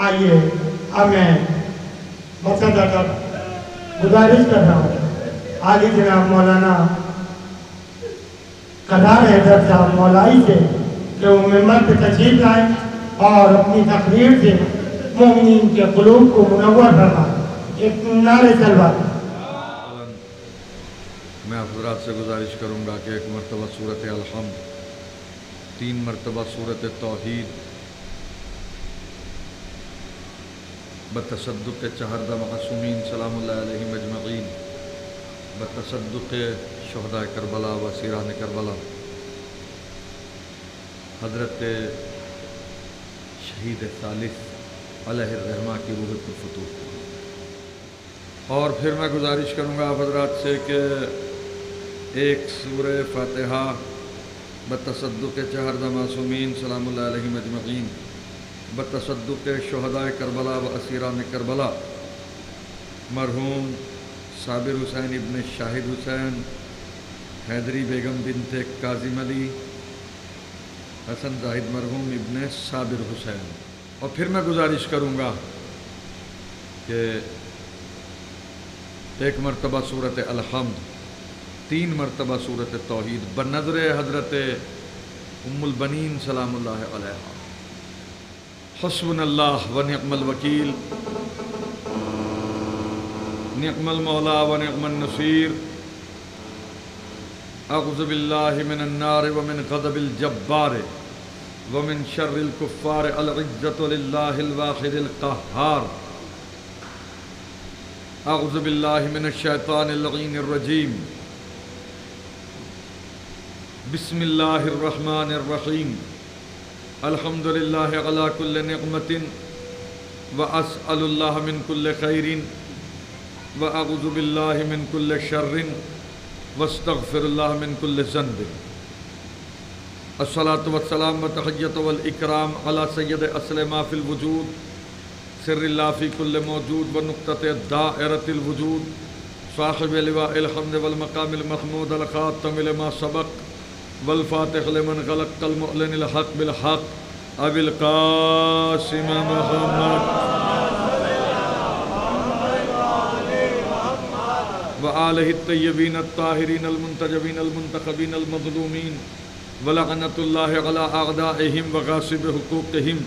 آئیے اب میں مقصد گزارش کر رہا ہوں عالی جناب مولانا قدار حیدر صاحب مولائی سے کہ وہ ممبر پہ تشریف لائیں اور اپنی تقریر سے مومنین کے قلوب کو منور فرمائیں۔ ایک نعرہ تلوار۔ میں حضرات سے گزارش کروں گا کہ ایک مرتبہ سورۃ الحمد، 3 مرتبہ سورۃ توحید بتصدق چہردہ معصومین سلام اللہ علیہم اجمعین، بتصدق شہداء کربلا و اسیران کربلا، حضرت شہید ثالث علیہ الرحمہ کی روح پرفتوح۔ اور پھر میں گزارش کروں گا آپ حضرات سے کہ ایک سورہ فاتحہ بتصدق چہردہ معصومین سلام اللہ علیہم اجمعین، بتصدق شہداء کربلا و اسیران کربلا، مرحوم صابر حسین ابن شاہد حسین، حیدری بیگم بنت کاظم علی، حسن زاہد مرحوم ابن صابر حسین۔ اور پھر میں گزارش کروں گا کہ ایک مرتبہ سورۃ الحمد، 3 مرتبہ سورۃ توحید بنظر حضرت ام البنین سلام اللہ علیہا۔ حسبنا اللہ و نعم الوکیل، نعم المولا و نعم النصیر، اعوذ باللہ من النار ومن غضب الجبار ومن شر الکفار، العزت للہ الواحد القہار، اعوذ باللہ من الشیطان اللعین الرجیم، بسم اللہ الرحمن الرحیم، الحمد للہ علی کل نعمت واسأل اللہ من کل خیر واعوذ باللہ من کل شر واستغفر اللہ من کل ذنب۔ الصلاۃ والسلام والتحیۃ والاکرام علی سید اصل ما فی الوجود، سر اللہ فی کل موجود ونقطۃ دائرۃ الوجود، صاحب لواء الحمد والمقام المحمود، الخاتم لما سبق والفاتح لمن غلق، المعلن الحق بالحق، ابی القاسم محمد وآلہ الطیبین الطاہرین المنتجبین المنتخبین المظلومین، ولعنۃ اللہ علی اعدائہم وغاصب حقوقہم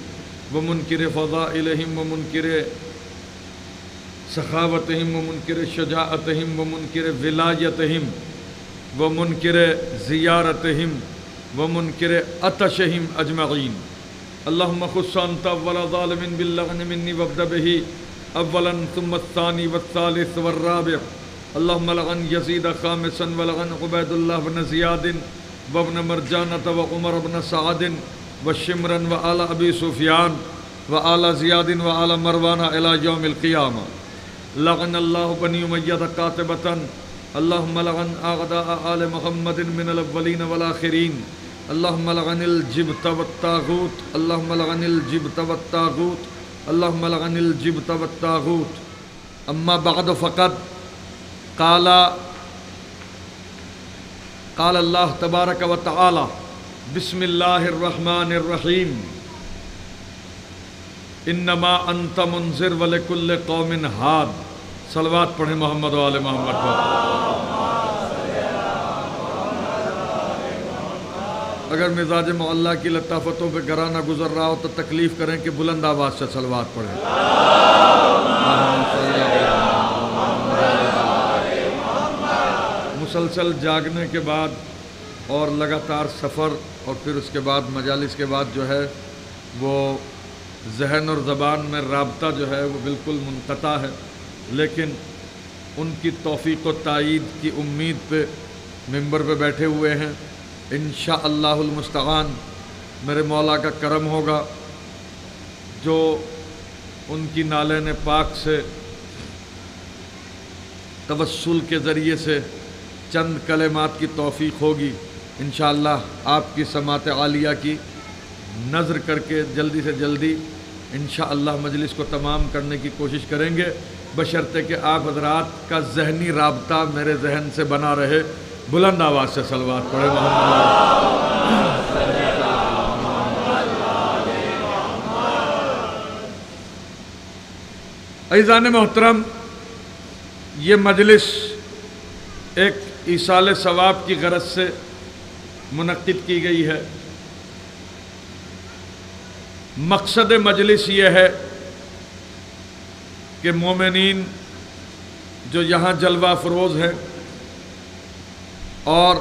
ومنکر فضائلہم ومنکر سخاوتہم ومنکر شجاعتہم ومنکر ولایتہم ومنکر زیارتہم ومنکر عطشہم اجمعین۔ اللہم خص انت اول ظالم باللعن منی وابدأ بہ اولا ثم الثانی والثالث والرابع، اللہم لعن یزید خامسا ولعن عبید اللہ بن زیاد وابن مرجانۃ وعمر بن سعد وشمرا وآل ابی سفیان وآل زیاد وآل مروان الی یوم القیامہ، لعن اللہ بنی امیہ قاطبۃ، اللہم لعن اعداء آل محمد من الاولین والآخرین، اللہم لعن الجبت والطاغوت، اللہم لعن الجبت والطاغوت، اللہم لعن الجبت والطاغوت۔ اما بعد فقد قال اللہ تبارک و تعالی، بسم اللہ الرحمن الرحیم، انما انت منذر ولکل قوم ہاد۔ صلوات پڑھیں محمد و آل محمد پر۔ اگر مزاج معلّہ کی لطافتوں پہ گرانہ گزر رہا ہو تو تکلیف کریں کہ بلند آواز سے صلوات پڑھیں۔ مسلسل جاگنے کے بعد اور لگاتار سفر اور پھر اس کے بعد مجالس کے بعد جو ہے وہ ذہن اور زبان میں رابطہ جو ہے وہ بالکل منقطع ہے، لیکن ان کی توفیق و تائید کی امید پہ ممبر پہ بیٹھے ہوئے ہیں۔ انشاءاللہ المستعان میرے مولا کا کرم ہوگا، جو ان کی نالین پاک سے توسل کے ذریعے سے چند کلمات کی توفیق ہوگی، انشاءاللہ آپ کی سماعت عالیہ کی نظر کر کے جلدی سے جلدی انشاءاللہ مجلس کو تمام کرنے کی کوشش کریں گے، بشرطے کہ آپ حضرات کا ذہنی رابطہ میرے ذہن سے بنا رہے۔ بلند آواز سے صلوات پڑھیں محمد۔ عزیزان محترم، یہ مجلس ایک ایصال ثواب کی غرض سے منعقد کی گئی ہے۔ مقصد مجلس یہ ہے کہ مومنین جو یہاں جلوہ افروز ہیں اور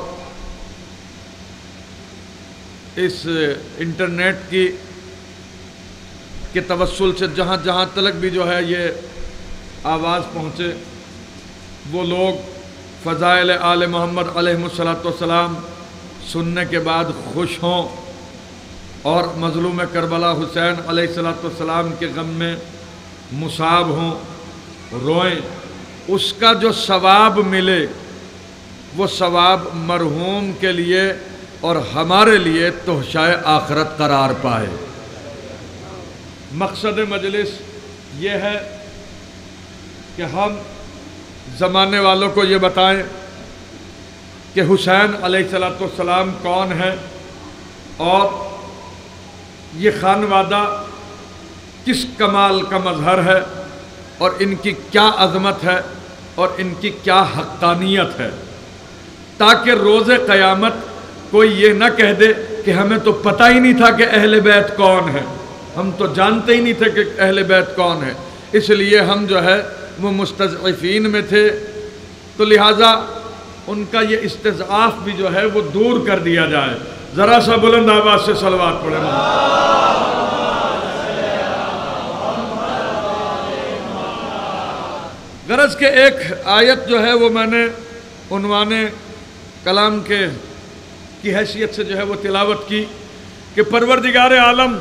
اس انٹرنیٹ کے توسل سے جہاں جہاں تلک بھی جو ہے یہ آواز پہنچے، وہ لوگ فضائل آل محمد علیہ السلام سننے کے بعد خوش ہوں اور مظلوم کربلا حسین علیہ السلام کے غم میں مصاب ہوں، روئیں، اس کا جو ثواب ملے وہ ثواب مرحوم کے لیے اور ہمارے لیے تحفۂ آخرت قرار پائے۔ مقصد مجلس یہ ہے کہ ہم زمانے والوں کو یہ بتائیں کہ حسین علیہ السلام کون ہے اور یہ خانوادہ کس کمال کا مظہر ہے اور ان کی کیا عظمت ہے اور ان کی کیا حقانیت ہے، تاکہ روز قیامت کوئی یہ نہ کہہ دے کہ ہمیں تو پتہ ہی نہیں تھا کہ اہل بیت کون ہے، ہم تو جانتے ہی نہیں تھے کہ اہل بیت کون ہے، اس لیے ہم جو ہے وہ مستضعفین میں تھے، تو لہٰذا ان کا یہ استضعاف بھی جو ہے وہ دور کر دیا جائے۔ ذرا سا بلند آواز سے صلوات پڑھیں۔ غرض کہ ایک آیت جو ہے وہ میں نے عنوان کلام کی حیثیت سے جو ہے وہ تلاوت کی کہ پروردگار عالم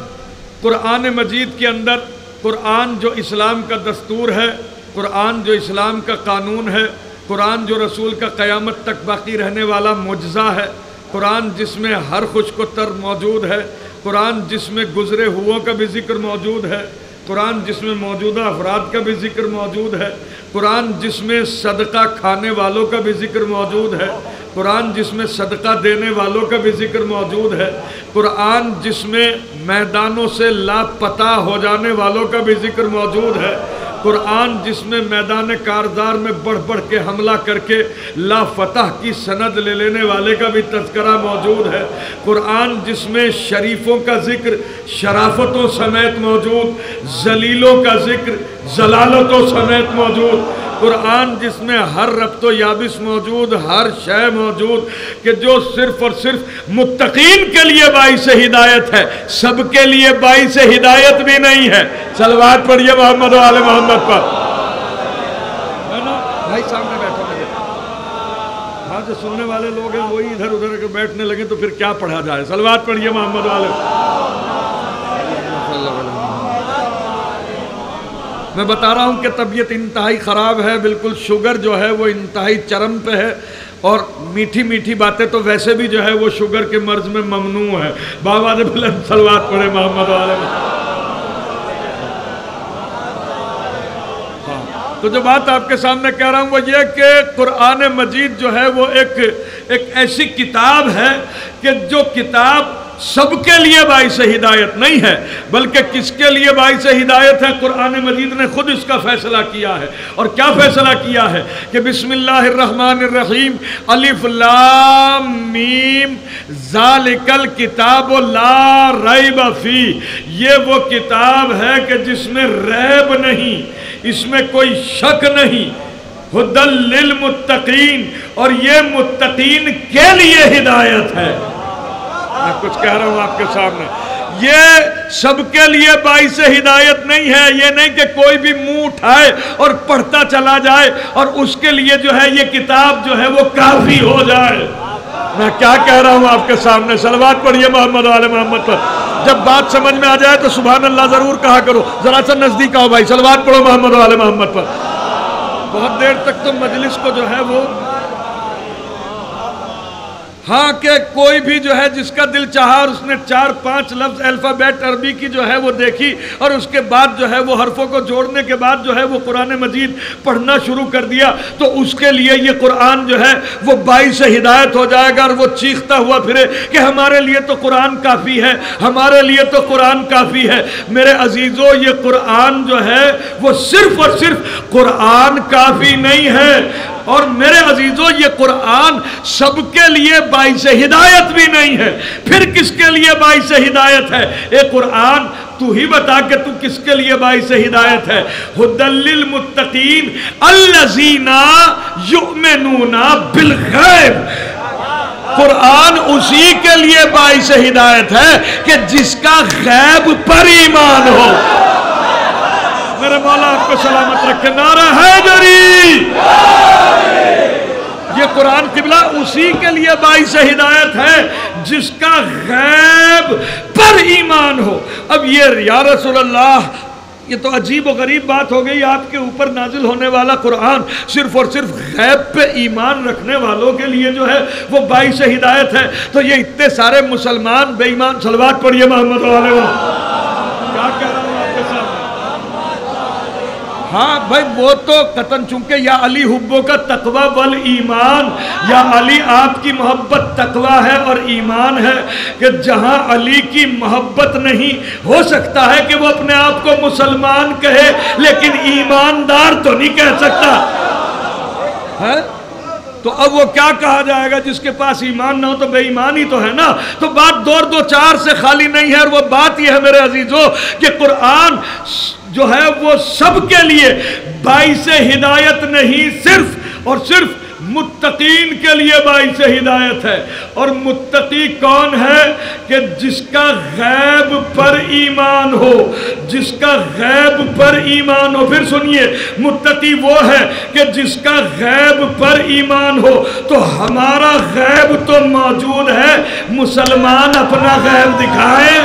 قرآن مجید کے اندر، قرآن جو اسلام کا دستور ہے، قرآن جو اسلام کا قانون ہے، قرآن جو رسول کا قیامت تک باقی رہنے والا معجزہ ہے، قرآن جس میں ہر خشک و تر موجود ہے، قرآن جس میں گزرے ہوئوں کا بھی ذکر موجود ہے، قرآن جس میں موجودہ افراد کا بھی ذکر موجود ہے، قرآن جس میں صدقہ کھانے والوں کا بھی ذکر موجود ہے، قرآن جس میں صدقہ دینے والوں کا بھی ذکر موجود ہے، قرآن جس میں میدانوں سے لاپتہ ہو جانے والوں کا بھی ذکر موجود ہے، قرآن جس میں میدان کارزار میں بڑھ بڑھ کے حملہ کر کے لافتح کی سند لے لینے والے کا بھی تذکرہ موجود ہے، قرآن جس میں شریفوں کا ذکر شرافتوں سمیت موجود، ذلیلوں کا ذکر ذلالتوں سمیت موجود، قرآن جس میں ہر ربط و یابس موجود، ہر شے موجود، کہ جو صرف اور صرف متقین کے لیے باعث ہدایت ہے، سب کے لیے باعث ہدایت بھی نہیں ہے۔ صلوات پڑھیے محمد و آل محمد پر۔ بھائی سامنے بیٹھو مجھے، ہاں جو سننے والے لوگ ہیں وہی ادھر ادھر بیٹھنے لگے تو پھر کیا پڑھا جائے۔ صلوات پڑھیے محمد و آل۔ میں بتا رہا ہوں کہ طبیعت انتہائی خراب ہے، بالکل شوگر جو ہے وہ انتہائی چرم پہ ہے، اور میٹھی میٹھی باتیں تو ویسے بھی جو ہے وہ شوگر کے مرض میں ممنوع ہے۔ بابا نے بلند صلوات پڑھے محمد والے میں۔ تو جو بات آپ کے سامنے کہہ رہا ہوں وہ یہ کہ قرآن مجید جو ہے وہ ایک ایسی کتاب ہے کہ جو کتاب سب کے لیے باعث ہدایت نہیں ہے، بلکہ کس کے لیے باعث ہدایت ہے؟ قرآن مجید نے خود اس کا فیصلہ کیا ہے۔ اور کیا فیصلہ کیا ہے؟ کہ بسم اللہ الرحمن الرحیم، الف لام میم ذالک الکتاب لا ریب فیہ، یہ وہ کتاب ہے کہ جس میں ریب نہیں، اس میں کوئی شک نہیں، ھدی للمتقین، اور یہ متقین کے لیے ہدایت ہے۔ میں کچھ کہہ رہا ہوں آپ کے سامنے، یہ سب کے لیے باعث ہدایت نہیں ہے۔ یہ نہیں کہ کوئی بھی منہ اٹھائے اور پڑھتا چلا جائے اور اس کے لیے جو ہے یہ کتاب جو ہے وہ کافی ہو جائے۔ میں کیا کہہ رہا ہوں آپ کے سامنے؟ صلوات پڑھیے محمد و آل محمد پر۔ جب بات سمجھ میں آ جائے تو سبحان اللہ ضرور کہا کرو۔ ذرا سا نزدیک آؤ بھائی، صلوات پڑھو محمد و آل محمد پر۔ بہت دیر تک تو مجلس کو جو ہے وہ ہاں کہ کوئی بھی جو ہے جس کا دل چاہا اور اس نے 4-5 لفظ الفابیٹ عربی کی جو ہے وہ دیکھی اور اس کے بعد جو ہے وہ حرفوں کو جوڑنے کے بعد جو ہے وہ قرآن مجید پڑھنا شروع کر دیا تو اس کے لیے یہ قرآن جو ہے وہ باعث ہدایت ہو جائے گا اور وہ چیختا ہوا پھرے کہ ہمارے لیے تو قرآن کافی ہے، ہمارے لیے تو قرآن کافی ہے۔ میرے عزیزو، یہ قرآن جو ہے وہ صرف اور صرف قرآن کافی نہیں ہے، اور میرے عزیزو یہ قرآن سب کے لیے باعث ہدایت بھی نہیں ہے۔ پھر کس کے لیے باعث ہدایت ہے؟ اے قرآن تو ہی بتا کہ تو کس کے لیے باعث ہدایت ہے۔ ھدی للمتقین الذین یؤمنون بالغیب، قرآن اسی کے لیے باعث ہدایت ہے کہ جس کا غیب پر ایمان ہو۔ میرے مولا آپ کو سلامت رکھے، نعرہ حیدری۔ یہ قرآن قبلہ اسی کے لیے باعث ہدایت ہے جس کا غیب پر ایمان ہو۔ اب یہ یا رسول اللہ، یہ تو عجیب و غریب بات ہو گئی، آپ کے اوپر نازل ہونے والا قرآن صرف اور صرف غیب پہ ایمان رکھنے والوں کے لیے جو ہے وہ باعث ہدایت ہے، تو یہ اتنے سارے مسلمان بے ایمان، صلوات پڑھیے محمد علیہ وسلم۔ کیا کہہ رہا ہوں آپ کے سامنے؟ ہاں بھائی وہ تو قطن، چونکہ یا علی حبوں کا تقوی والایمان، یا علی آپ کی محبت تقوی ہے اور ایمان ہے، کہ جہاں علی کی محبت نہیں، ہو سکتا ہے کہ وہ اپنے آپ کو مسلمان کہے لیکن ایماندار تو نہیں کہہ سکتا ہے۔ تو اب وہ کیا کہا جائے گا؟ جس کے پاس ایمان نہ ہو تو بے ایمان ہی تو ہے نا۔ تو بات دو چار سے خالی نہیں ہے، اور وہ بات یہ ہے میرے عزیزو کہ قرآن جو ہے وہ سب کے لیے باعث ہدایت نہیں، صرف اور صرف متقین کے لیے باعث ہدایت ہے۔ اور متقی کون ہے؟ کہ جس کا غیب پر ایمان ہو، جس کا غیب پر ایمان ہو۔ پھر سنیے، متقی وہ ہے کہ جس کا غیب پر ایمان ہو۔ تو ہمارا غیب تو موجود ہے، مسلمان اپنا غیب دکھائیں۔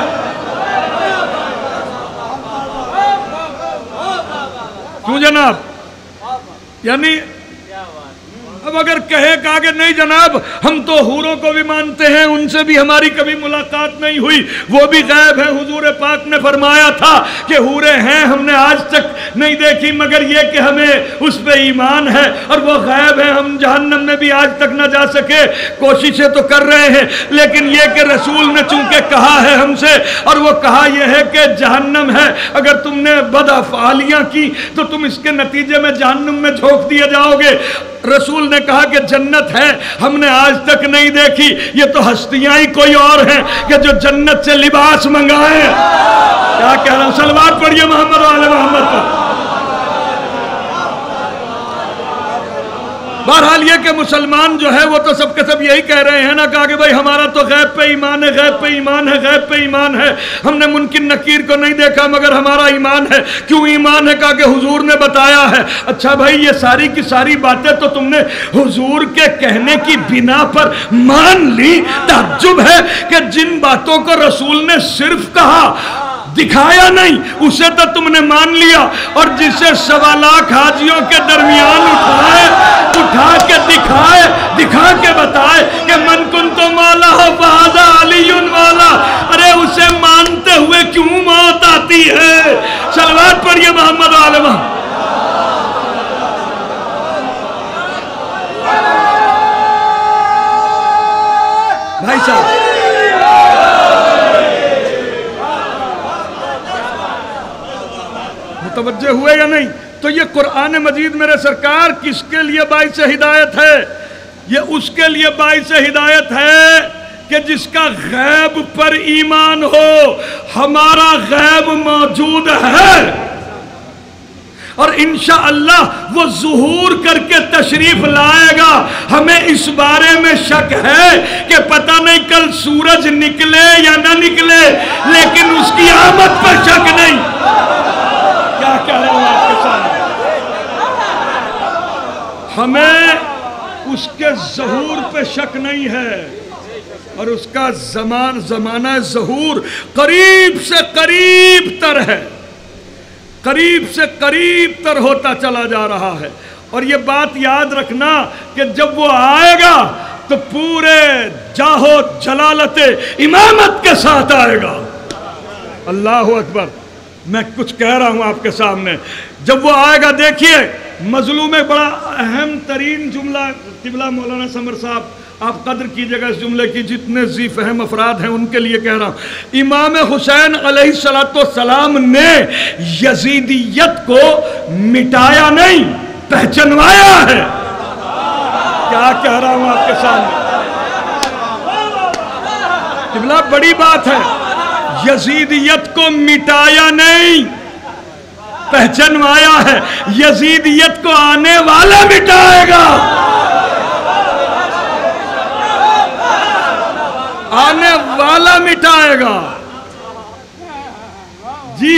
کیوں جناب؟ یعنی اب اگر کہے کہا کہ نہیں جناب ہم تو حوروں کو بھی مانتے ہیں، ان سے بھی ہماری کبھی ملاقات نہیں ہوئی، وہ بھی غیب ہے، حضور پاک نے فرمایا تھا کہ حوریں ہیں ہم نے آج تک نہیں دیکھی، مگر یہ کہ ہمیں اس پہ ایمان ہے، اور وہ غیب ہے، ہم جہنم میں بھی آج تک نہ جا سکے، کوششیں تو کر رہے ہیں، لیکن یہ کہ رسول نے چونکہ کہا ہے ہم سے، اور وہ کہا یہ ہے کہ جہنم ہے، اگر تم نے بد افعالیاں کی تو تم اس کے نتیجے میں جہنم میں جھونک دیے جاؤ گے۔ رسول نے کہا کہ جنت ہے، ہم نے آج تک نہیں دیکھی، یہ تو ہستیاں ہی کوئی اور ہیں کہ جو جنت سے لباس منگائیں۔ کیا کہہ رہا ہوں؟ صلوات پڑھیے محمد و آل محمد پر۔ بہرحال یہ کہ مسلمان جو ہے وہ تو سب کے سب یہی کہہ رہے ہیں نا، کہا کہ بھائی ہمارا تو غیب پہ ایمان ہے، غیب پہ ایمان ہے، غیب پہ ایمان ہے، ہم نے منکر نکیر کو نہیں دیکھا مگر ہمارا ایمان ہے۔ کیوں ایمان ہے؟ کہا کہ حضور نے بتایا ہے۔ اچھا بھائی، یہ ساری کی ساری باتیں تو تم نے حضور کے کہنے کی بنا پر مان لی۔ تعجب ہے کہ جن باتوں کو رسول نے صرف کہا، دکھایا نہیں، اسے تو تم نے مان لیا، اور جسے 1.25 لاکھ حاجیوں کے درمیان اٹھا کے دکھا کے بتائے کہ من کنت مولا فہذا علی والا، ارے اسے مانتے ہوئے کیوں موت آتی ہے؟ صلوات پڑھیے محمد و آل محمد۔ بھائی صاحب متوجہ ہوئے یا نہیں؟ تو یہ قرآن مجید میرے سرکار کس کے لیے باعث ہدایت ہے؟ یہ اس کے لیے باعث ہدایت ہے کہ جس کا غیب پر ایمان ہو۔ ہمارا غیب موجود ہے، اور انشاءاللہ وہ ظہور کر کے تشریف لائے گا۔ ہمیں اس بارے میں شک ہے کہ پتہ نہیں کل سورج نکلے یا نہ نکلے، لیکن اس کی آمد پر شک نہیں۔ کیا کہہ رہا ہوں آپ کے سامنے؟ ہمیں اس کے ظہور پہ شک نہیں ہے، اور اس کا زمانہ ظہور قریب سے قریب تر ہے، قریب سے قریب تر ہوتا چلا جا رہا ہے۔ اور یہ بات یاد رکھنا کہ جب وہ آئے گا تو پورے جاہو جلالت امامت کے ساتھ آئے گا۔ اللہ اکبر، میں کچھ کہہ رہا ہوں آپ کے سامنے، جب وہ آئے گا دیکھیے مظلوم بڑا اہم ترین جملہ، قبلہ مولانا سمر صاحب آپ قدر کیجئے گا اس جملے کی، جتنے ذی فہم افراد ہیں ان کے لیے کہہ رہا ہوں۔ امام حسین علیہ السلام نے یزیدیت کو مٹایا نہیں، پہچنوایا ہے۔ کیا کہہ رہا ہوں آپ کے سامنے، قبلہ بڑی بات ہے، یزیدیت کو مٹایا نہیں، پہچنوایا ہے۔ یزیدیت کو آنے والا مٹائے گا، آنے والا مٹائے گا جی۔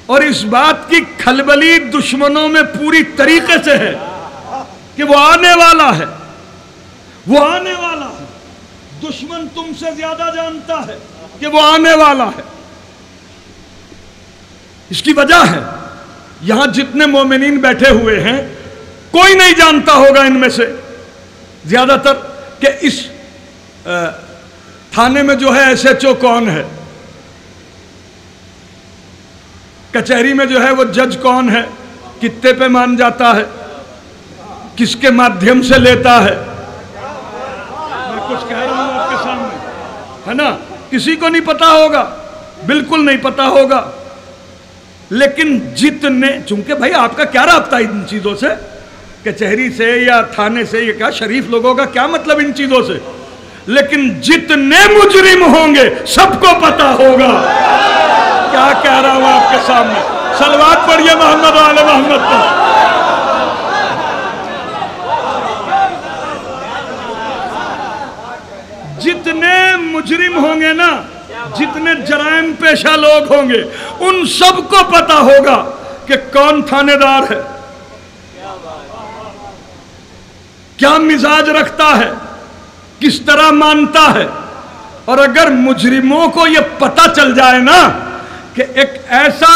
اور اس بات کی کھلبلی دشمنوں میں پوری طریقے سے ہے کہ وہ آنے والا ہے، وہ آنے والا ہے۔ دشمن تم سے زیادہ جانتا ہے کہ وہ آنے والا ہے۔ اس کی وجہ ہے یہاں جتنے مومنین بیٹھے ہوئے ہیں کوئی نہیں جانتا ہوگا ان میں سے زیادہ تر کہ اس تھانے میں جو ہے ایس ایچ او کون ہے، کچہری میں جو ہے وہ جج کون ہے، کتے پہ مان جاتا ہے، کس کے مادھیم سے لیتا ہے۔ میں کچھ کہہ رہا ہوں آپ کے سامنے، ہے نا، کسی کو نہیں پتا ہوگا، بالکل نہیں پتا ہوگا۔ لیکن جتنے، چونکہ بھائی آپ کا کیا رابطہ ان چیزوں سے، کچہری سے یا تھانے سے، یہ کیا شریف لوگوں کا کیا مطلب ان چیزوں سے، لیکن جتنے مجرم ہوں گے سب کو پتا ہوگا۔ کیا کہہ رہا ہوں آپ کے سامنے، صلوات پڑھیے محمد و آل محمد پر۔ جتنے مجرم ہوں گے نا، جتنے جرائم پیشہ لوگ ہوں گے، ان سب کو پتا ہوگا کہ کون تھانے دار ہے، کیا مزاج رکھتا ہے، کس طرح مانتا ہے۔ اور اگر مجرموں کو یہ پتا چل جائے نا کہ ایک ایسا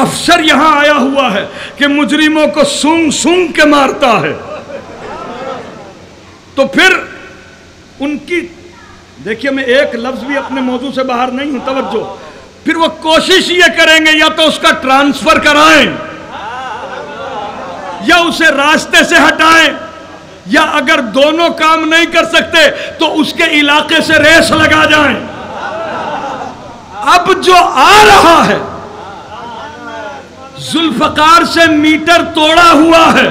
افسر یہاں آیا ہوا ہے کہ مجرموں کو سونگ سونگ کے مارتا ہے، تو پھر ان کی، دیکھیے میں ایک لفظ بھی اپنے موضوع سے باہر نہیں ہوں، توجہ، پھر وہ کوشش یہ کریں گے یا تو اس کا ٹرانسفر کرائیں یا اسے راستے سے ہٹائیں، یا اگر دونوں کام نہیں کر سکتے تو اس کے علاقے سے ریس لگا جائیں۔ اب جو آ رہا ہے ذوالفقار سے میٹر توڑا ہوا ہے۔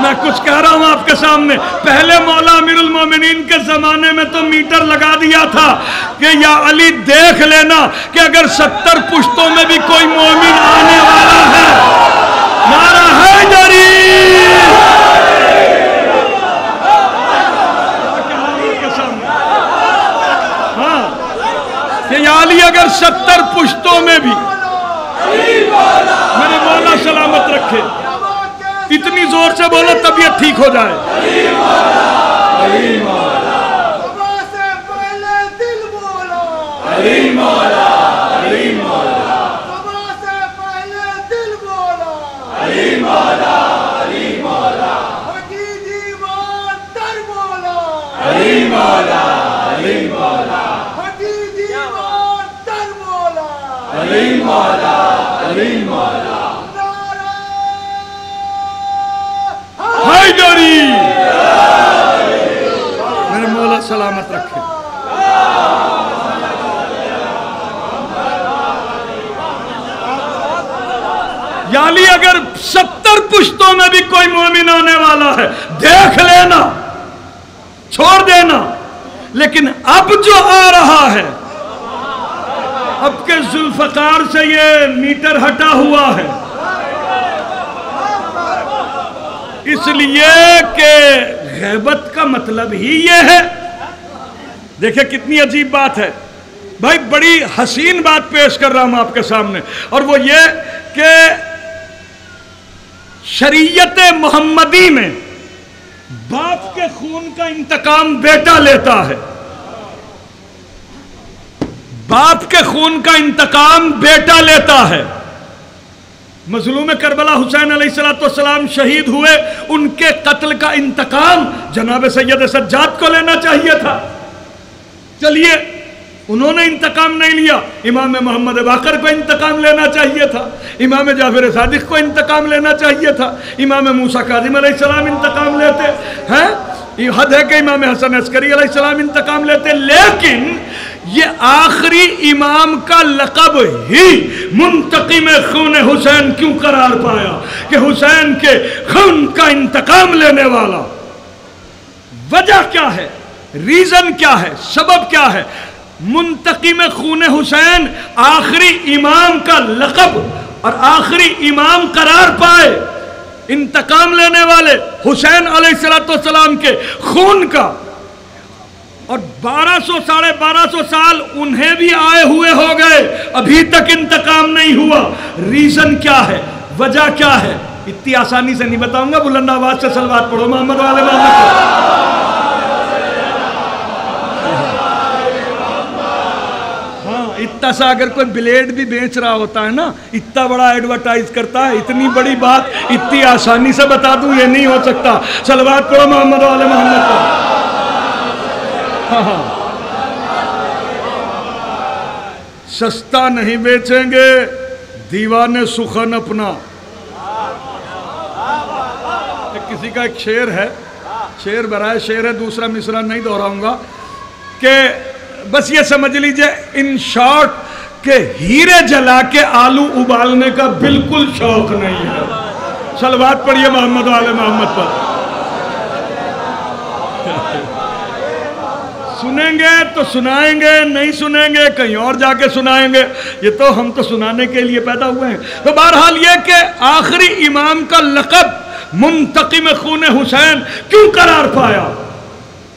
میں کچھ کہہ رہا ہوں آپ کے سامنے، پہلے مولا امیر المومنین کے زمانے میں تو میٹر لگا دیا تھا کہ یا علی دیکھ لینا کہ اگر 70 پشتوں میں بھی کوئی مومن آنے والا ہے، نعرہ حیدری۔ کہ یا علی اگر 70 پشتوں میں بھی، میرے مولا سلامت رکھے، اتنی زور سے بولو طبیعت ٹھیک ہو جائے۔ علی مولا، صبح سے پہلے دل بولا، علی مولا، علی مولا، صبح سے پہلے دل بولا، علی مولا، علی مولا، حقی دیوان تر بولا، علی مولا، علی مولا، حقی دیوان تر بولا، علی مولا، علی مولا، حیدری۔ میرے مولا سلامت رکھے۔ یا علی اگر 70 پشتوں میں بھی کوئی مومن آنے والا ہے دیکھ لینا، چھوڑ دینا۔ لیکن اب جو آ رہا ہے، اب کے ذوالفقار سے یہ میٹر ہٹا ہوا ہے، اس لیے کہ غیبت کا مطلب ہی یہ ہے۔ دیکھیں کتنی عجیب بات ہے بھائی، بڑی حسین بات پیش کر رہا ہوں آپ کے سامنے، اور وہ یہ کہ شریعت محمدی میں باپ کے خون کا انتقام بیٹا لیتا ہے، باپ کے خون کا انتقام بیٹا لیتا ہے۔ مظلوم کربلا حسین علیہ السلام شہید ہوئے، ان کے قتل کا انتقام جناب سید سجاد کو لینا چاہیے تھا۔ چلیے انہوں نے انتقام نہیں لیا، امام محمد باقر کو انتقام لینا چاہیے تھا، امام جعفر صادق کو انتقام لینا چاہیے تھا، امام موسیٰ کاظم علیہ السلام انتقام لیتے ہیں، حد ہے کہ امام حسن عسکری علیہ السلام انتقام لیتے، لیکن یہ آخری امام کا لقب ہی منتقم خون حسین کیوں قرار پایا کہ حسین کے خون کا انتقام لینے والا؟ وجہ کیا ہے؟ ریزن کیا ہے؟ سبب کیا ہے؟ منتقم خون حسین آخری امام کا لقب اور آخری امام قرار پائے، انتقام لینے والے حسین علیہ السلام کے خون کا، اور 1200 سال انہیں بھی آئے ہوئے ہو گئے، ابھی تک انتقام نہیں ہوا۔ ریزن کیا ہے؟ وجہ کیا ہے؟ اتنی آسانی سے نہیں بتاؤں گا، بلند آواز سے صلوات پڑھو محمد والے محمد۔ اتنا سا اگر کوئی بلیڈ بھی بیچ رہا ہوتا ہے نا، اتنا بڑا ایڈورٹائز کرتا ہے، اتنی بڑی بات اتنی آسانی سے بتا دوں یہ نہیں ہو سکتا۔ صلوات پڑھو محمد والے محمد پر۔ ہاں سستا نہیں بیچیں گے دیوانے سخن اپنا۔ کسی کا ایک شعر ہے، شعر برائے شعر ہے، دوسرا مصرع نہیں دہراؤں گا، کہ بس یہ سمجھ لیجئے ان شارٹ کہ ہیرے جلا کے آلو ابالنے کا بالکل شوق نہیں ہے۔ صلوات پڑھیے محمد والے محمد پر۔ سنیں گے تو سنائیں گے، نہیں سنیں گے کہیں اور جا کے سنائیں گے، یہ تو ہم تو سنانے کے لیے پیدا ہوئے ہیں۔ تو بہرحال یہ کہ آخری امام کا لقب منتقم خون حسین کیوں قرار پایا؟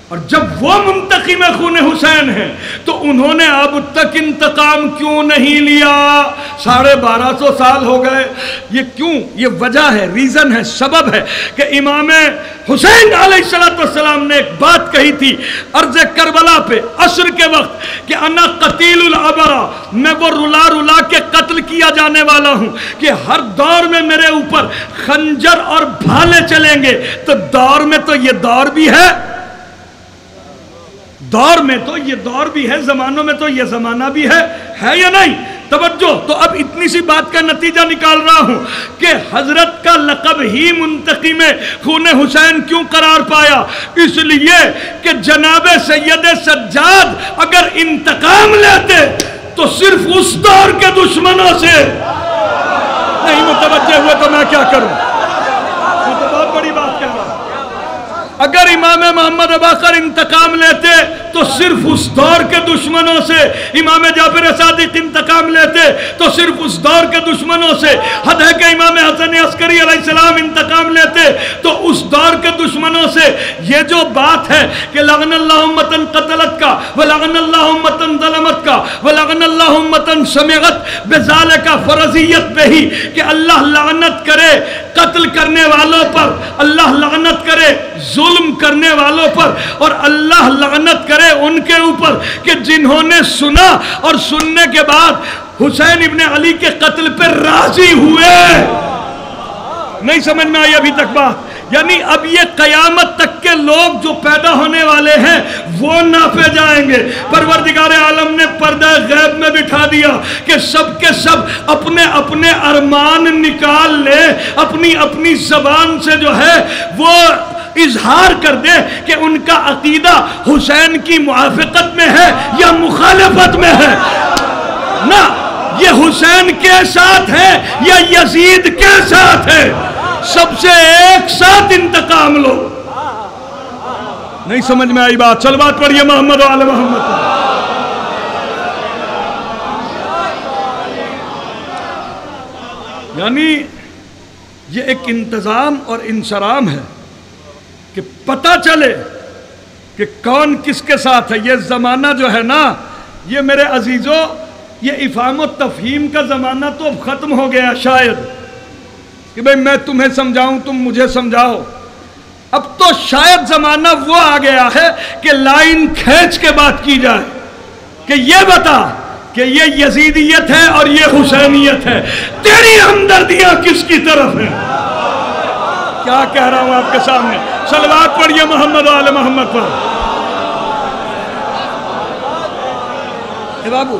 اور جب وہ منتقم خون حسین ہیں تو انہوں نے اب تک انتقام کیوں نہیں لیا؟ 1250 سال ہو گئے، یہ کیوں؟ یہ وجہ ہے، ریزن ہے، سبب ہے کہ امام حسین علیہ السلام نے ایک بات کہی تھی عرض کربلا پہ عصر کے وقت کہ انا قتیل الابرا، میں وہ رلا رلا کے قتل کیا جانے والا ہوں کہ ہر دور میں میرے اوپر خنجر اور بھالے چلیں گے۔ تو دور میں تو یہ دور بھی ہے، دور میں تو یہ دور بھی ہے، زمانوں میں تو یہ زمانہ بھی ہے یا نہیں؟ توجہ، تو اب اتنی سی بات کا نتیجہ نکال رہا ہوں کہ حضرت کا لقب ہی منتقم خون حسین کیوں قرار پایا؟ اس لیے کہ جناب سید سجاد اگر انتقام لیتے تو صرف اس دور کے دشمنوں سے، نہیں متوجہ ہوئے تو میں کیا کروں؟ یہ تو بہت بڑی بات کہہ رہا ہوں۔ اگر امام محمد باقر انتقام لیتے تو صرف اس دور کے دشمنوں سے، امام جعفر صادق انتقام لیتے تو صرف اس دور کے دشمنوں سے، حد ہے کہ امام حسن عسکری علیہ السلام انتقام لیتے تو اس دور کے دشمنوں سے۔ یہ جو بات ہے کہ لعن اللہ امتن قتلت کا ولعن اللہ امتن ظلمت کا ولعن اللہ امتن سمعت بذالک فرضیت پہ ہی کہ اللہ لعنت کرے قتل کرنے والوں پر، اللہ لعنت کرے ظلم کرنے والوں پر، اور اللہ لعنت کرے ان کے اوپر کہ جنہوں نے سنا اور سننے کے بعد حسین ابن علی کے قتل پر راضی ہوئے۔ نہیں سمجھ میں آئی ابھی تک بات؟ یعنی اب یہ قیامت تک کے لوگ جو پیدا ہونے والے ہیں وہ ناپے جائیں گے۔ پروردگار عالم نے پردہ غیب میں بٹھا دیا کہ سب کے سب اپنے اپنے ارمان نکال لے، اپنی اپنی زبان سے جو ہے وہ اظہار کر دے کہ ان کا عقیدہ حسین کی موافقت میں ہے یا مخالفت میں ہے، نہ یہ حسین کے ساتھ ہے یا یزید کے ساتھ ہے، سب سے ایک ساتھ انتقام لو۔ نہیں سمجھ میں آئی بات؟ صلوات پڑھیے محمد و آل محمد۔ یعنی یہ ایک انتظام اور انصرام ہے کہ پتہ چلے کہ کون کس کے ساتھ ہے۔ یہ زمانہ جو ہے نا، یہ میرے عزیزوں، یہ افہام و تفہیم کا زمانہ تو اب ختم ہو گیا شاید، کہ بھئی میں تمہیں سمجھاؤں تم مجھے سمجھاؤ۔ اب تو شاید زمانہ وہ آ گیا ہے کہ لائن کھینچ کے بات کی جائے کہ یہ بتا کہ یہ یزیدیت ہے اور یہ حسینیت ہے، تیری ہمدردیاں کس کی طرف ہیں؟ کیا کہہ رہا ہوں آپ کے سامنے؟ صلوات پڑھیے محمد و آل محمد پر۔ اے بابو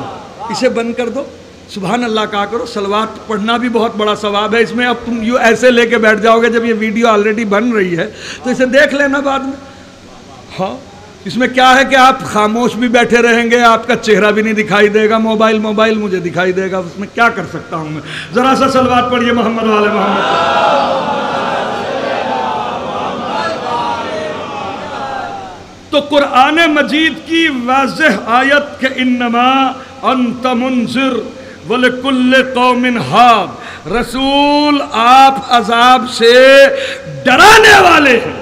اسے بند کر دو، سبحان اللہ کہا کرو، صلوات پڑھنا بھی بہت بڑا ثواب ہے۔ اس میں اب تم یوں ایسے لے کے بیٹھ جاؤ گے، جب یہ ویڈیو آلریڈی بن رہی ہے تو اسے دیکھ لینا بعد میں۔ ہاں اس میں کیا ہے کہ آپ خاموش بھی بیٹھے رہیں گے، آپ کا چہرہ بھی نہیں دکھائی دے گا، موبائل مجھے دکھائی دے گا، اس میں کیا کر سکتا ہوں میں؟ ذرا سا صلوات پڑھیے محمد و آل محمد۔ تو قرآن مجید کی واضح آیت کہ انما انت منذر ولکل قوم ہاد، رسول آپ عذاب سے ڈرانے والے ہیں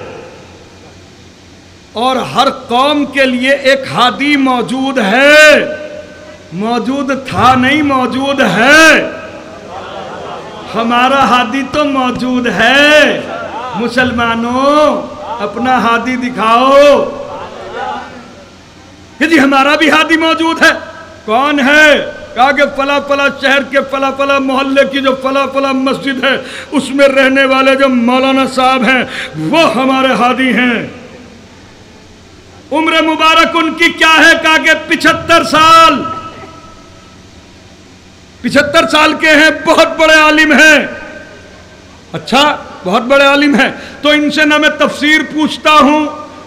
اور ہر قوم کے لیے ایک ہادی موجود ہے، موجود تھا نہیں موجود ہے، ہمارا ہادی تو موجود ہے۔ مسلمانوں اپنا ہادی دکھاؤ کہ جی ہمارا بھی ہادی موجود ہے۔ کون ہے؟ کہا کہ فلا فلا شہر کے فلا فلا محلے کی جو فلا فلا مسجد ہے اس میں رہنے والے جو مولانا صاحب ہیں وہ ہمارے ہادی ہیں۔ عمر مبارک ان کی کیا ہے؟ کہا کہ 75 سال کے ہیں، بہت بڑے عالم ہیں۔ اچھا بہت بڑے عالم ہیں تو ان سے نہ میں تفسیر پوچھتا ہوں،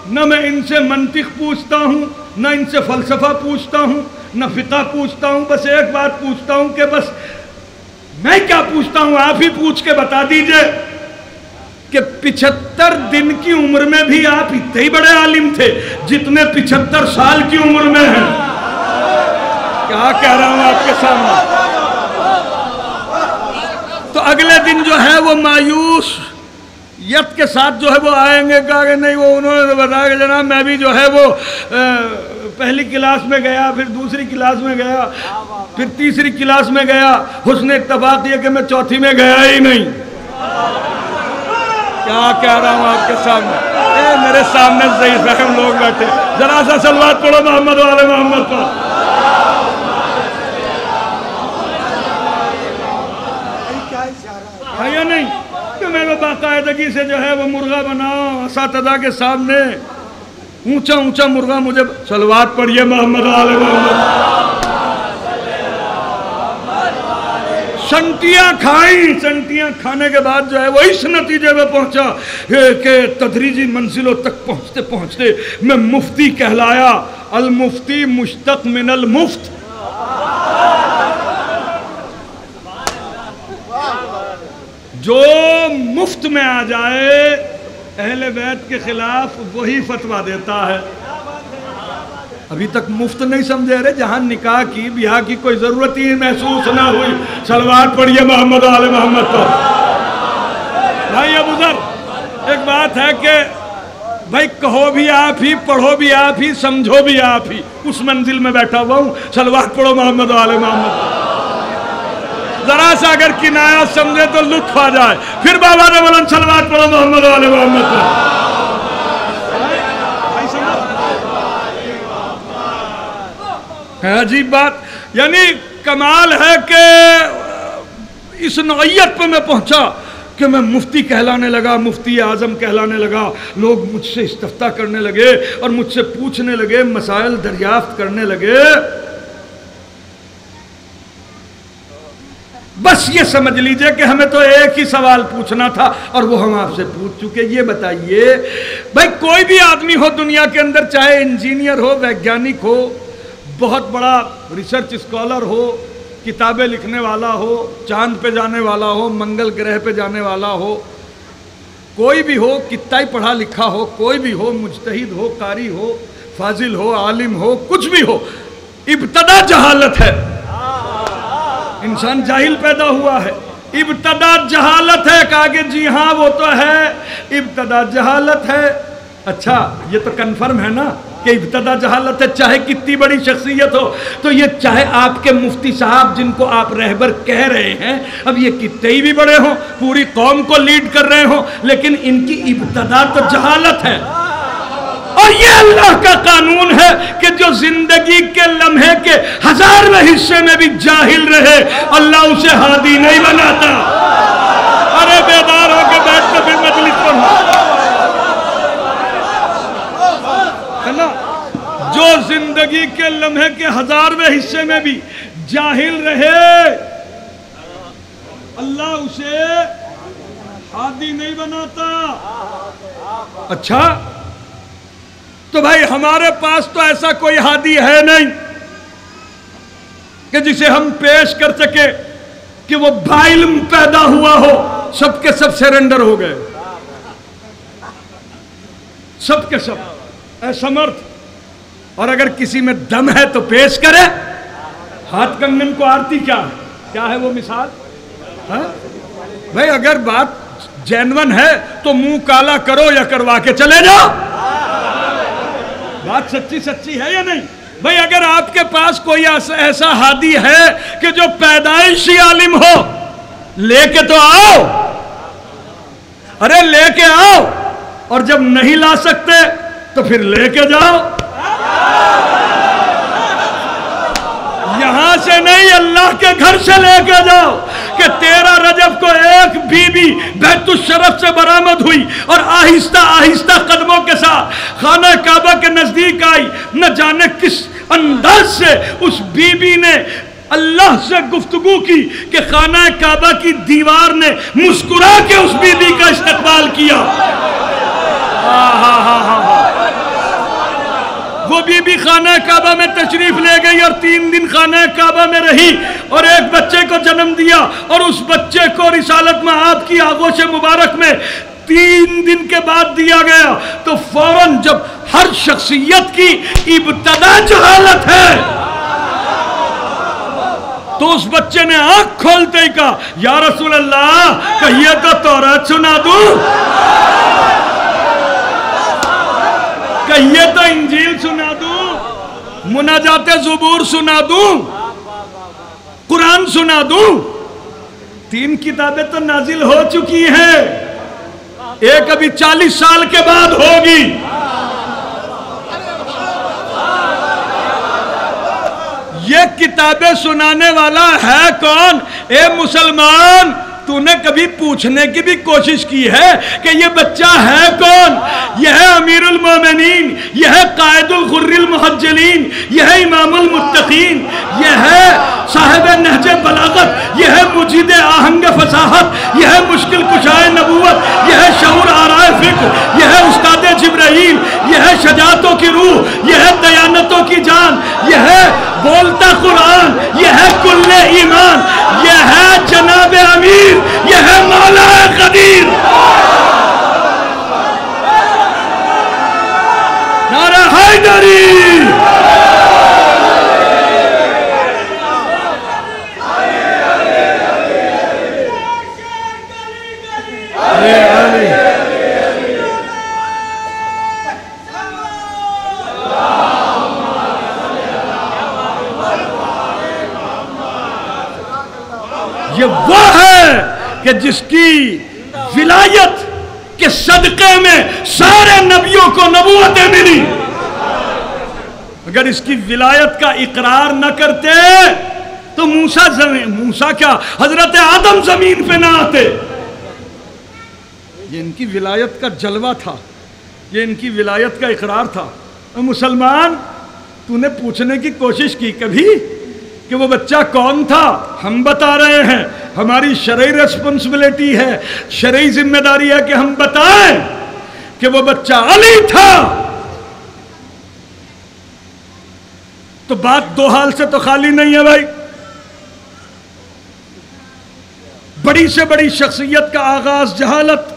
نہ میں ان سے منطق پوچھتا ہوں، نہ ان سے فلسفہ پوچھتا ہوں، نہ فقہ پوچھتا ہوں، بس ایک بات پوچھتا ہوں کہ بس میں کیا پوچھتا ہوں آپ ہی پوچھ کے بتا دیجئے کہ 75 دن کی عمر میں بھی آپ اتنے ہی بڑے عالم تھے جتنے 75 سال کی عمر میں ہیں۔ کیا کہہ رہا ہوں آپ کے سامنے؟ تو اگلے دن جو ہے وہ مایوسیت کے ساتھ جو ہے وہ آئیں گے، کہا کہ نہیں وہ انہوں نے بتایا کہ جناب میں بھی جو ہے وہ پہلی کلاس میں گیا، پھر دوسری کلاس میں گیا، پھر تیسری کلاس میں گیا، حسن اتفاق یہ کہ میں چوتھی میں گیا ہی نہیں۔ کیا کہہ رہا ہوں آپ کے سامنے؟ میرے سامنے ضعیف رحم لوگ بیٹھے، ذرا سا صلوات پڑھو محمد و آل محمد پر۔ ہے یا نہیں کہ میں وہ باقاعدگی سے جو ہے وہ مرغہ بناؤ اساتذہ کے سامنے، اونچا اونچا مرغہ مجھے صلوات پڑھیے محمد و آل محمد۔ سنٹیاں کھائیں، سنٹیاں کھانے کے بعد جو ہے وہ اس نتیجے میں پہنچا کہ تدریجی منزلوں تک پہنچتے پہنچتے میں مفتی کہلایا۔ المفتی مشتق من المفت۔ جو مفت میں آ جائے اہل بیت کے خلاف وہی فتویٰ دیتا ہے۔ ابھی تک مفت نہیں سمجھے رہے، جہاں نکاح کی بیاہ کی کوئی ضرورت ہی محسوس نہ ہوئی، صلوات پڑھیے محمد آل محمد پر۔ بھائی ابو ذر ایک بات ہے کہ بھائی کہو بھی آپ ہی، پڑھو بھی آپ ہی، سمجھو بھی آپ ہی، اس منزل میں بیٹھا ہوا ہوں، صلوات پڑھو محمد آل محمد پر۔ ذرا سا اگر کنایا سمجھے تو لطف آ جائے، پھر بابا نے بولن صلوات پڑھو محمد و آل محمد پر۔ ہے عجیب بات، یعنی کمال ہے کہ اس نوعیت پہ میں پہنچا کہ میں مفتی کہلانے لگا، مفتی اعظم کہلانے لگا، لوگ مجھ سے استفتاء کرنے لگے اور مجھ سے پوچھنے لگے، مسائل دریافت کرنے لگے۔ بس یہ سمجھ لیجئے کہ ہمیں تو ایک ہی سوال پوچھنا تھا اور وہ ہم آپ سے پوچھ چکے۔ یہ بتائیے بھائی کوئی بھی آدمی ہو دنیا کے اندر، چاہے انجینئر ہو، ویگیانک ہو، بہت بڑا ریسرچ اسکالر ہو، کتابیں لکھنے والا ہو، چاند پہ جانے والا ہو، منگل گرہ پہ جانے والا ہو، کوئی بھی ہو، کتنا ہی پڑھا لکھا ہو، کوئی بھی ہو، مجتہد ہو، قاری ہو، فاضل ہو، عالم ہو، کچھ بھی ہو، ابتدا جہالت ہے۔ انسان جاہل پیدا ہوا ہے، ابتدا جہالت ہے۔ کہا کہ جی ہاں وہ تو ہے، ابتدا جہالت ہے۔ اچھا یہ تو کنفرم ہے نا کہ ابتدا جہالت ہے، چاہے کتنی بڑی شخصیت ہو۔ تو یہ چاہے آپ کے مفتی صاحب جن کو آپ رہبر کہہ رہے ہیں، اب یہ کتنے ہی بھی بڑے ہوں، پوری قوم کو لیڈ کر رہے ہوں، لیکن ان کی ابتدا تو جہالت ہے۔ اور یہ اللہ کا قانون ہے کہ جو زندگی کے لمحے کے 1000ویں حصے میں بھی جاہل رہے اللہ اسے ہادی نہیں بناتا. ارے بیدار ہو کے بیٹھ کے پھر مجلس پڑھو ہے نا. جو زندگی کے لمحے کے 1000ویں حصے میں بھی جاہل رہے اللہ اسے ہادی نہیں بناتا. اچھا تو بھائی ہمارے پاس تو ایسا کوئی ہادی ہے نہیں کہ جسے ہم پیش کر سکے کہ وہ بعلم پیدا ہوا ہو. سب کے سب سرنڈر ہو گئے, سب کے سب اے سمرتھ. اور اگر کسی میں دم ہے تو پیش کرے. ہاتھ کنگن کو آرتی کیا ہے وہ مثال. بھائی اگر بات جینون ہے تو منہ کالا کرو یا کروا کے چلے جاؤ. بات سچی ہے یا نہیں. بھائی اگر آپ کے پاس کوئی ایسا ہادی ہے کہ جو پیدائشی عالم ہو لے کے تو آؤ. ارے لے کے آؤ. اور جب نہیں لا سکتے تو پھر لے کے جاؤ. یہاں سے نہیں اللہ کے گھر سے لے کے جاؤ کہ 13 رجب کو ایک بی بی بیت الشرف سے برآمد ہوئی اور آہستہ آہستہ قدموں کے ساتھ خانہ کعبہ کے نزدیک آئی. نہ جانے کس انداز سے اس بی بی نے اللہ سے گفتگو کی کہ خانہ کعبہ کی دیوار نے مسکرا کے اس بی بی کا استقبال کیا. وہ بی بی خانہ کعبہ میں تشریف لے گئی اور 3 دن خانہ کعبہ میں رہی اور ایک بچے کو جنم دیا. اور اس بچے کو رسالت میں آپ کی آغوش مبارک میں 3 دن کے بعد دیا گیا. تو فوراً جب ہر شخصیت کی ابتدا جہالت ہے تو اس بچے نے آنکھ کھولتے ہی کہا یا رسول اللہ کہیے تو تورات سنا دوں, کہیے تو انجیل سنا دوں, مناجات زبور سنا دوں, قرآن سنا دوں. 3 کتابیں تو نازل ہو چکی ہیں, ایک ابھی 40 سال کے بعد ہوگی. یہ کتابیں سنانے والا ہے کون؟ اے مسلمان تو نے کبھی پوچھنے کی بھی کوشش کی ہے کہ یہ بچہ ہے کون؟ یہ ہے امیر المومنین, یہ ہے قائد الغر المحجلین, یہ ہے امام المتقین, یہ ہے صاحب نہج بلاغت, یہ ہے مجید آہنگ فصاحت, یہ ہے مشکل کشائے نبوت, یہ ہے شعور آرائے فکر, یہ ہے استاد جبرائیل, یہ ہے شجاعتوں کی روح, یہ ہے دیانتوں کی جان, یہ ہے بولتا قرآن, یہ ہے کل ایمان, یہ ہے جناب امیر, یہ ہے مولا قدیر. نعرہ حیدری. یہ وہ ہے کہ جس کی ولایت کے صدقے میں سارے نبیوں کو نبوتیں ملی. اگر اس کی ولایت کا اقرار نہ کرتے تو موسیٰ کیا حضرت آدم زمین پہ نہ آتے. یہ ان کی ولایت کا جلوہ تھا, یہ ان کی ولایت کا اقرار تھا. مسلمان تو نے پوچھنے کی کوشش کی کبھی کہ وہ بچہ کون تھا؟ ہم بتا رہے ہیں, ہماری شرعی ریسپنسبلٹی ہے, شرعی ذمہ داری ہے کہ ہم بتائیں کہ وہ بچہ علی تھا. تو بات 2 حال سے تو خالی نہیں ہے بھائی. بڑی سے بڑی شخصیت کا آغاز جہالت,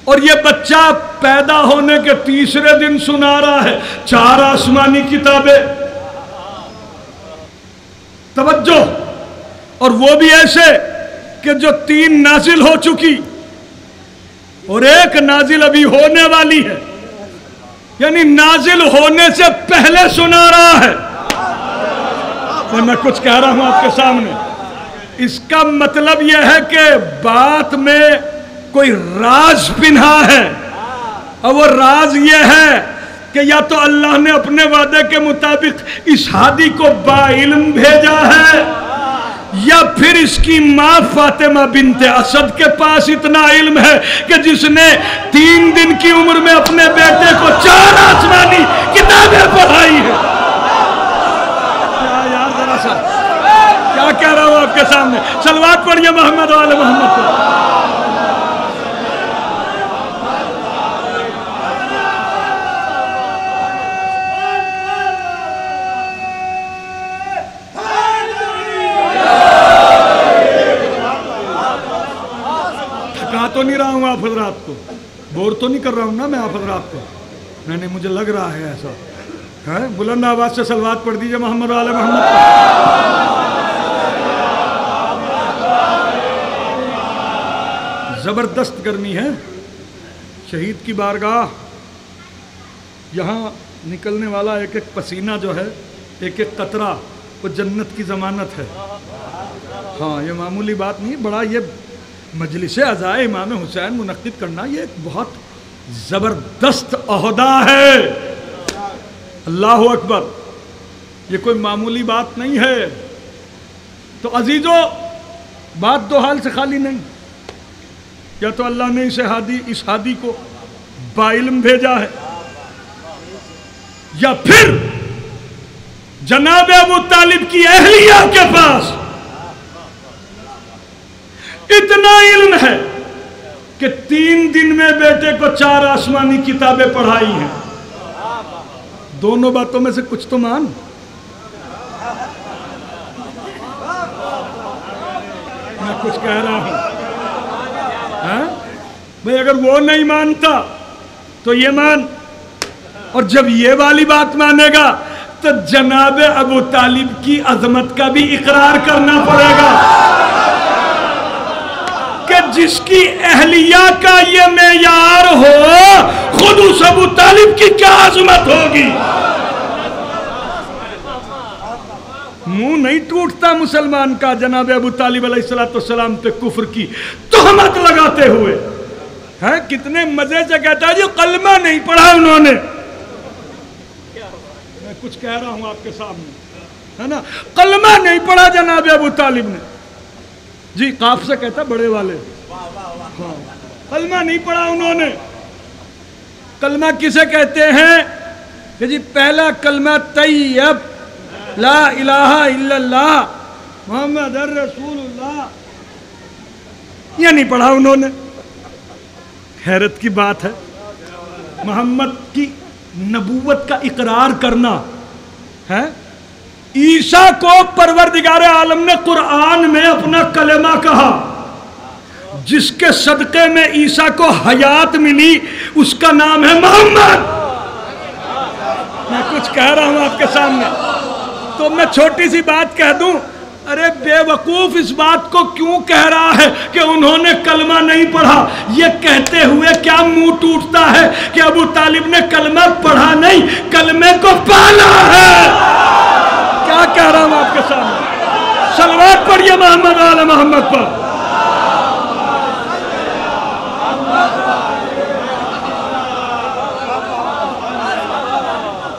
اور یہ بچہ پیدا ہونے کے 3 دن سنا رہا ہے 4 آسمانی کتابیں. توجہ, اور وہ بھی ایسے کہ جو 3 نازل ہو چکی اور 1 نازل ابھی ہونے والی ہے, یعنی نازل ہونے سے پہلے سنا رہا ہے. میں کچھ کہہ رہا ہوں آپ کے سامنے. اس کا مطلب یہ ہے کہ بات میں کوئی راز پنہا ہے, اور وہ راز یہ ہے کہ یا تو اللہ نے اپنے وعدے کے مطابق اس ہادی کو باعلم بھیجا ہے، یا پھر اس کی ماں فاطمہ بنت اسد کے پاس اتنا علم ہے کہ جس نے 3 دن کی عمر میں اپنے بیٹے کو 4 آسمانی کتابیں پڑھائی ہیں۔ کیا یار ذرا سا کیا کہہ رہا ہوں آپ کے سامنے، صلوات پڑھیے محمد و آل محمد کو۔ تو نہیں رہا ہوں آپ حضرات کو، بور تو نہیں کر رہا ہوں نا میں آپ حضرات کو؟ نہیں مجھے لگ رہا ہے ایسا ہے۔ بلند آواز سے صلوات پڑھ دیجئے محمد و آل محمد کو۔ زبردست گرمی ہے شہید کی بارگاہ، یہاں نکلنے والا ایک ایک پسینہ جو ہے، ایک ایک قطرہ، وہ جنت کی ضمانت ہے۔ ہاں یہ معمولی بات نہیں، بڑا یہ مجلس عزائے امام حسین منعقد کرنا یہ ایک بہت زبردست عہدہ ہے۔ اللہ اکبر، یہ کوئی معمولی بات نہیں ہے۔ تو عزیزو، بات دو حال سے خالی نہیں، یا تو اللہ نے اس ہادی کو باعلم بھیجا ہے، یا پھر جناب ابو طالب کی اہلیہ کے پاس اتنا علم ہے کہ 3 دن میں بیٹے کو 4 آسمانی کتابیں پڑھائی ہیں۔ دونوں باتوں میں سے کچھ تو مان۔ میں کچھ کہہ رہا ہوں بھئی، اگر وہ نہیں مانتا تو یہ مان، اور جب یہ والی بات مانے گا تو جناب ابو طالب کی عظمت کا بھی اقرار کرنا پڑے گا کہ جس کی اہلیہ کا یہ معیار ہو، خود اس ابو طالب کی کیا عظمت ہوگی۔ منہ نہیں ٹوٹتا مسلمان کا جناب ابو طالب علیہ السلام پہ کفر کی تہمت لگاتے ہوئے۔ کتنے مزے سے کہتا ہے جی کلمہ نہیں پڑھا انہوں نے۔ میں کچھ کہہ رہا ہوں آپ کے سامنے، ہے نا، کلمہ نہیں پڑھا جناب ابو طالب نے۔ جی قاف سے کہتا بڑے والے، کلمہ نہیں پڑھا انہوں نے۔ کلمہ کسے کہتے ہیں کہ جی پہلا کلمہ طیب لا الہ الا اللہ محمد رسول اللہ، یہ نہیں پڑھا انہوں نے۔ حیرت کی بات ہے، محمد کی نبوت کا اقرار کرنا ہے۔ عیسیٰ کو پروردگار عالم نے قرآن میں اپنا کلمہ کہا، جس کے صدقے میں عیسیٰ کو حیات ملی، اس کا نام ہے محمد۔ میں کچھ کہہ رہا ہوں آپ کے سامنے، تو میں چھوٹی سی بات کہہ دوں، ارے بے وقوف اس بات کو کیوں کہہ رہا ہے کہ انہوں نے کلمہ نہیں پڑھا؟ یہ کہتے ہوئے کیا منہ ٹوٹتا ہے کہ ابو طالب نے کلمہ پڑھا نہیں، کلمے کو پالا ہے۔ کیا کہہ رہا ہوں آپ کے سامنے، صلوات پڑھیے محمد آل محمد پر۔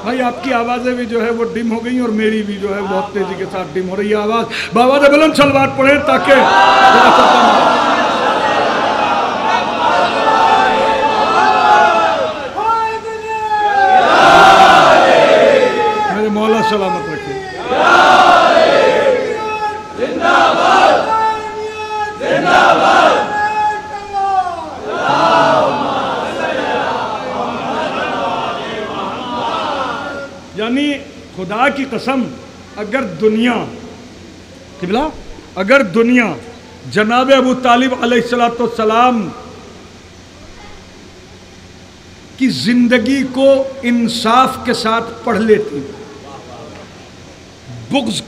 بھائی آپ کی آوازیں بھی جو ہے وہ ڈم ہو گئی اور میری بھی جو ہے بہت تیزی کے ساتھ ڈم ہو رہی ہے آواز۔ بآواز بلند صلوات پڑھیں تاکہ میرے مولا سلامت رکھے۔ یعنی خدا کی قسم، اگر دنیا قبلہ، اگر دنیا جناب ابو طالب علیہ السلام کی زندگی کو انصاف کے ساتھ پڑھ لیتی، بغض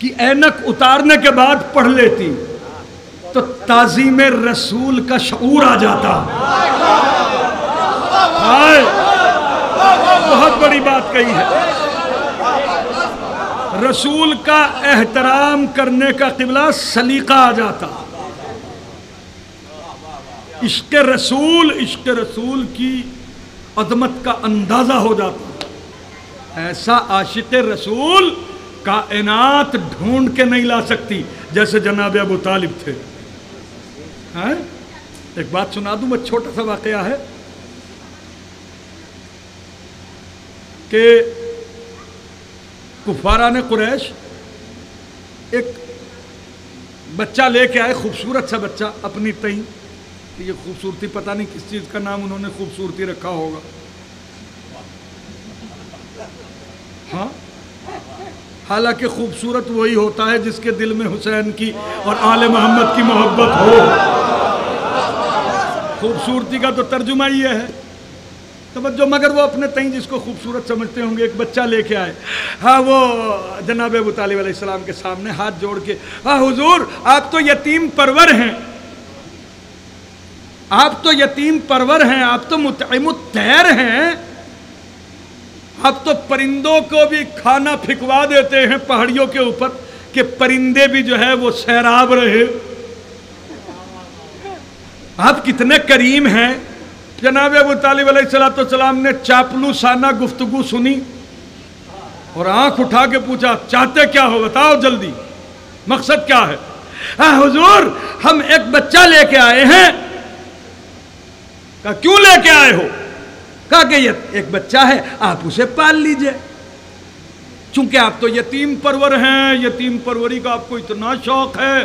کی اینک اتارنے کے بعد پڑھ لیتی، تو تعظیم رسول کا شعور آ جاتا۔ بہت بڑی بات کہی ہے، رسول کا احترام کرنے کا قبلہ سلیقہ آ جاتا۔ عشق رسول کی عظمت کا اندازہ ہو جاتا ہے۔ ایسا عاشق رسول کائنات ڈھونڈ کے نہیں لا سکتی جیسے جناب ابو طالب تھے۔ ایک بات سنا دوں، میں چھوٹا سا واقعہ ہے کہ کفاران قریش ایک بچہ لے کے آئے، خوبصورت سا بچہ اپنی تئیں۔ یہ خوبصورتی پتہ نہیں کس چیز کا نام انہوں نے خوبصورتی رکھا ہوگا، ہاں، حالانکہ خوبصورت وہی ہوتا ہے جس کے دل میں حسین کی اور آل محمد کی محبت ہو۔ خوبصورتی کا تو ترجمہ یہ ہے توجہ، مگر وہ اپنے تئیں جس کو خوبصورت سمجھتے ہوں گے۔ ایک بچہ لے کے آئے، ہاں، وہ جناب ابو طالب علیہ السلام کے سامنے ہاتھ جوڑ کے، ہاں حضور آپ تو یتیم پرور ہیں، آپ تو یتیم پرور ہیں، آپ تو مطعم الطیر ہیں، آپ تو پرندوں کو بھی کھانا پھکوا دیتے ہیں پہاڑیوں کے اوپر کہ پرندے بھی جو ہے وہ سیراب رہے، آپ کتنے کریم ہیں۔ جناب ابو طالب علیہ السلام نے چاپلوسانہ گفتگو سنی اور آنکھ اٹھا کے پوچھا چاہتے کیا ہو، بتاؤ جلدی، مقصد کیا ہے؟ ہاں حضور ہم ایک بچہ لے کے آئے ہیں۔ کہا کیوں لے کے آئے ہو؟ کہا کہ یہ ایک بچہ ہے، آپ اسے پال لیجئے، چونکہ آپ تو یتیم پرور ہیں، یتیم پروری کا آپ کو اتنا شوق ہے۔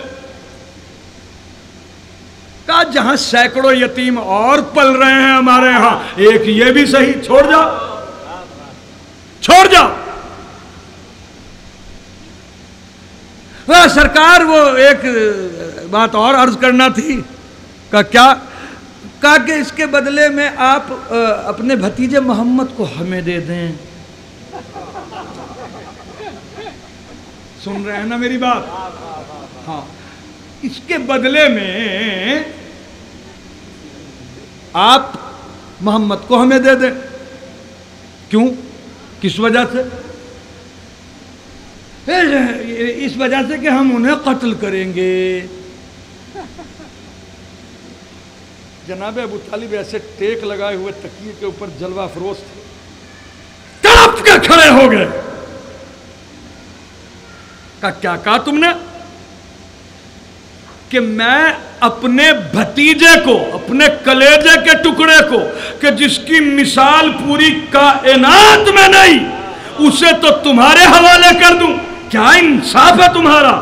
کہا جہاں سینکڑوں یتیم اور پل رہے ہیں ہمارے ہاں، ایک یہ بھی صحیح، چھوڑ جا، چھوڑ جا۔ سرکار وہ ایک بات اور عرض کرنا تھی۔ کہا کیا؟ کہا کہ اس کے بدلے میں آپ اپنے بھتیجے محمد کو ہمیں دے دیں۔ سن رہے ہیں نا میری بات؟ ہاں، اس کے بدلے میں آپ محمد کو ہمیں دے دیں۔ کیوں؟ کس وجہ سے؟ اس وجہ سے کہ ہم انہیں قتل کریں گے۔ جناب ابو طالب ایسے ٹیک لگائے ہوئے تکیے کے اوپر جلوہ فروز تھے، تڑپ کے کھڑے ہو گئے۔ کیا کہا تم نے؟ کہ میں اپنے بھتیجے کو، اپنے کلیجے کے ٹکڑے کو، کہ جس کی مثال پوری کائنات میں نہیں، اسے تو تمہارے حوالے کر دوں؟ کیا انصاف ہے تمہارا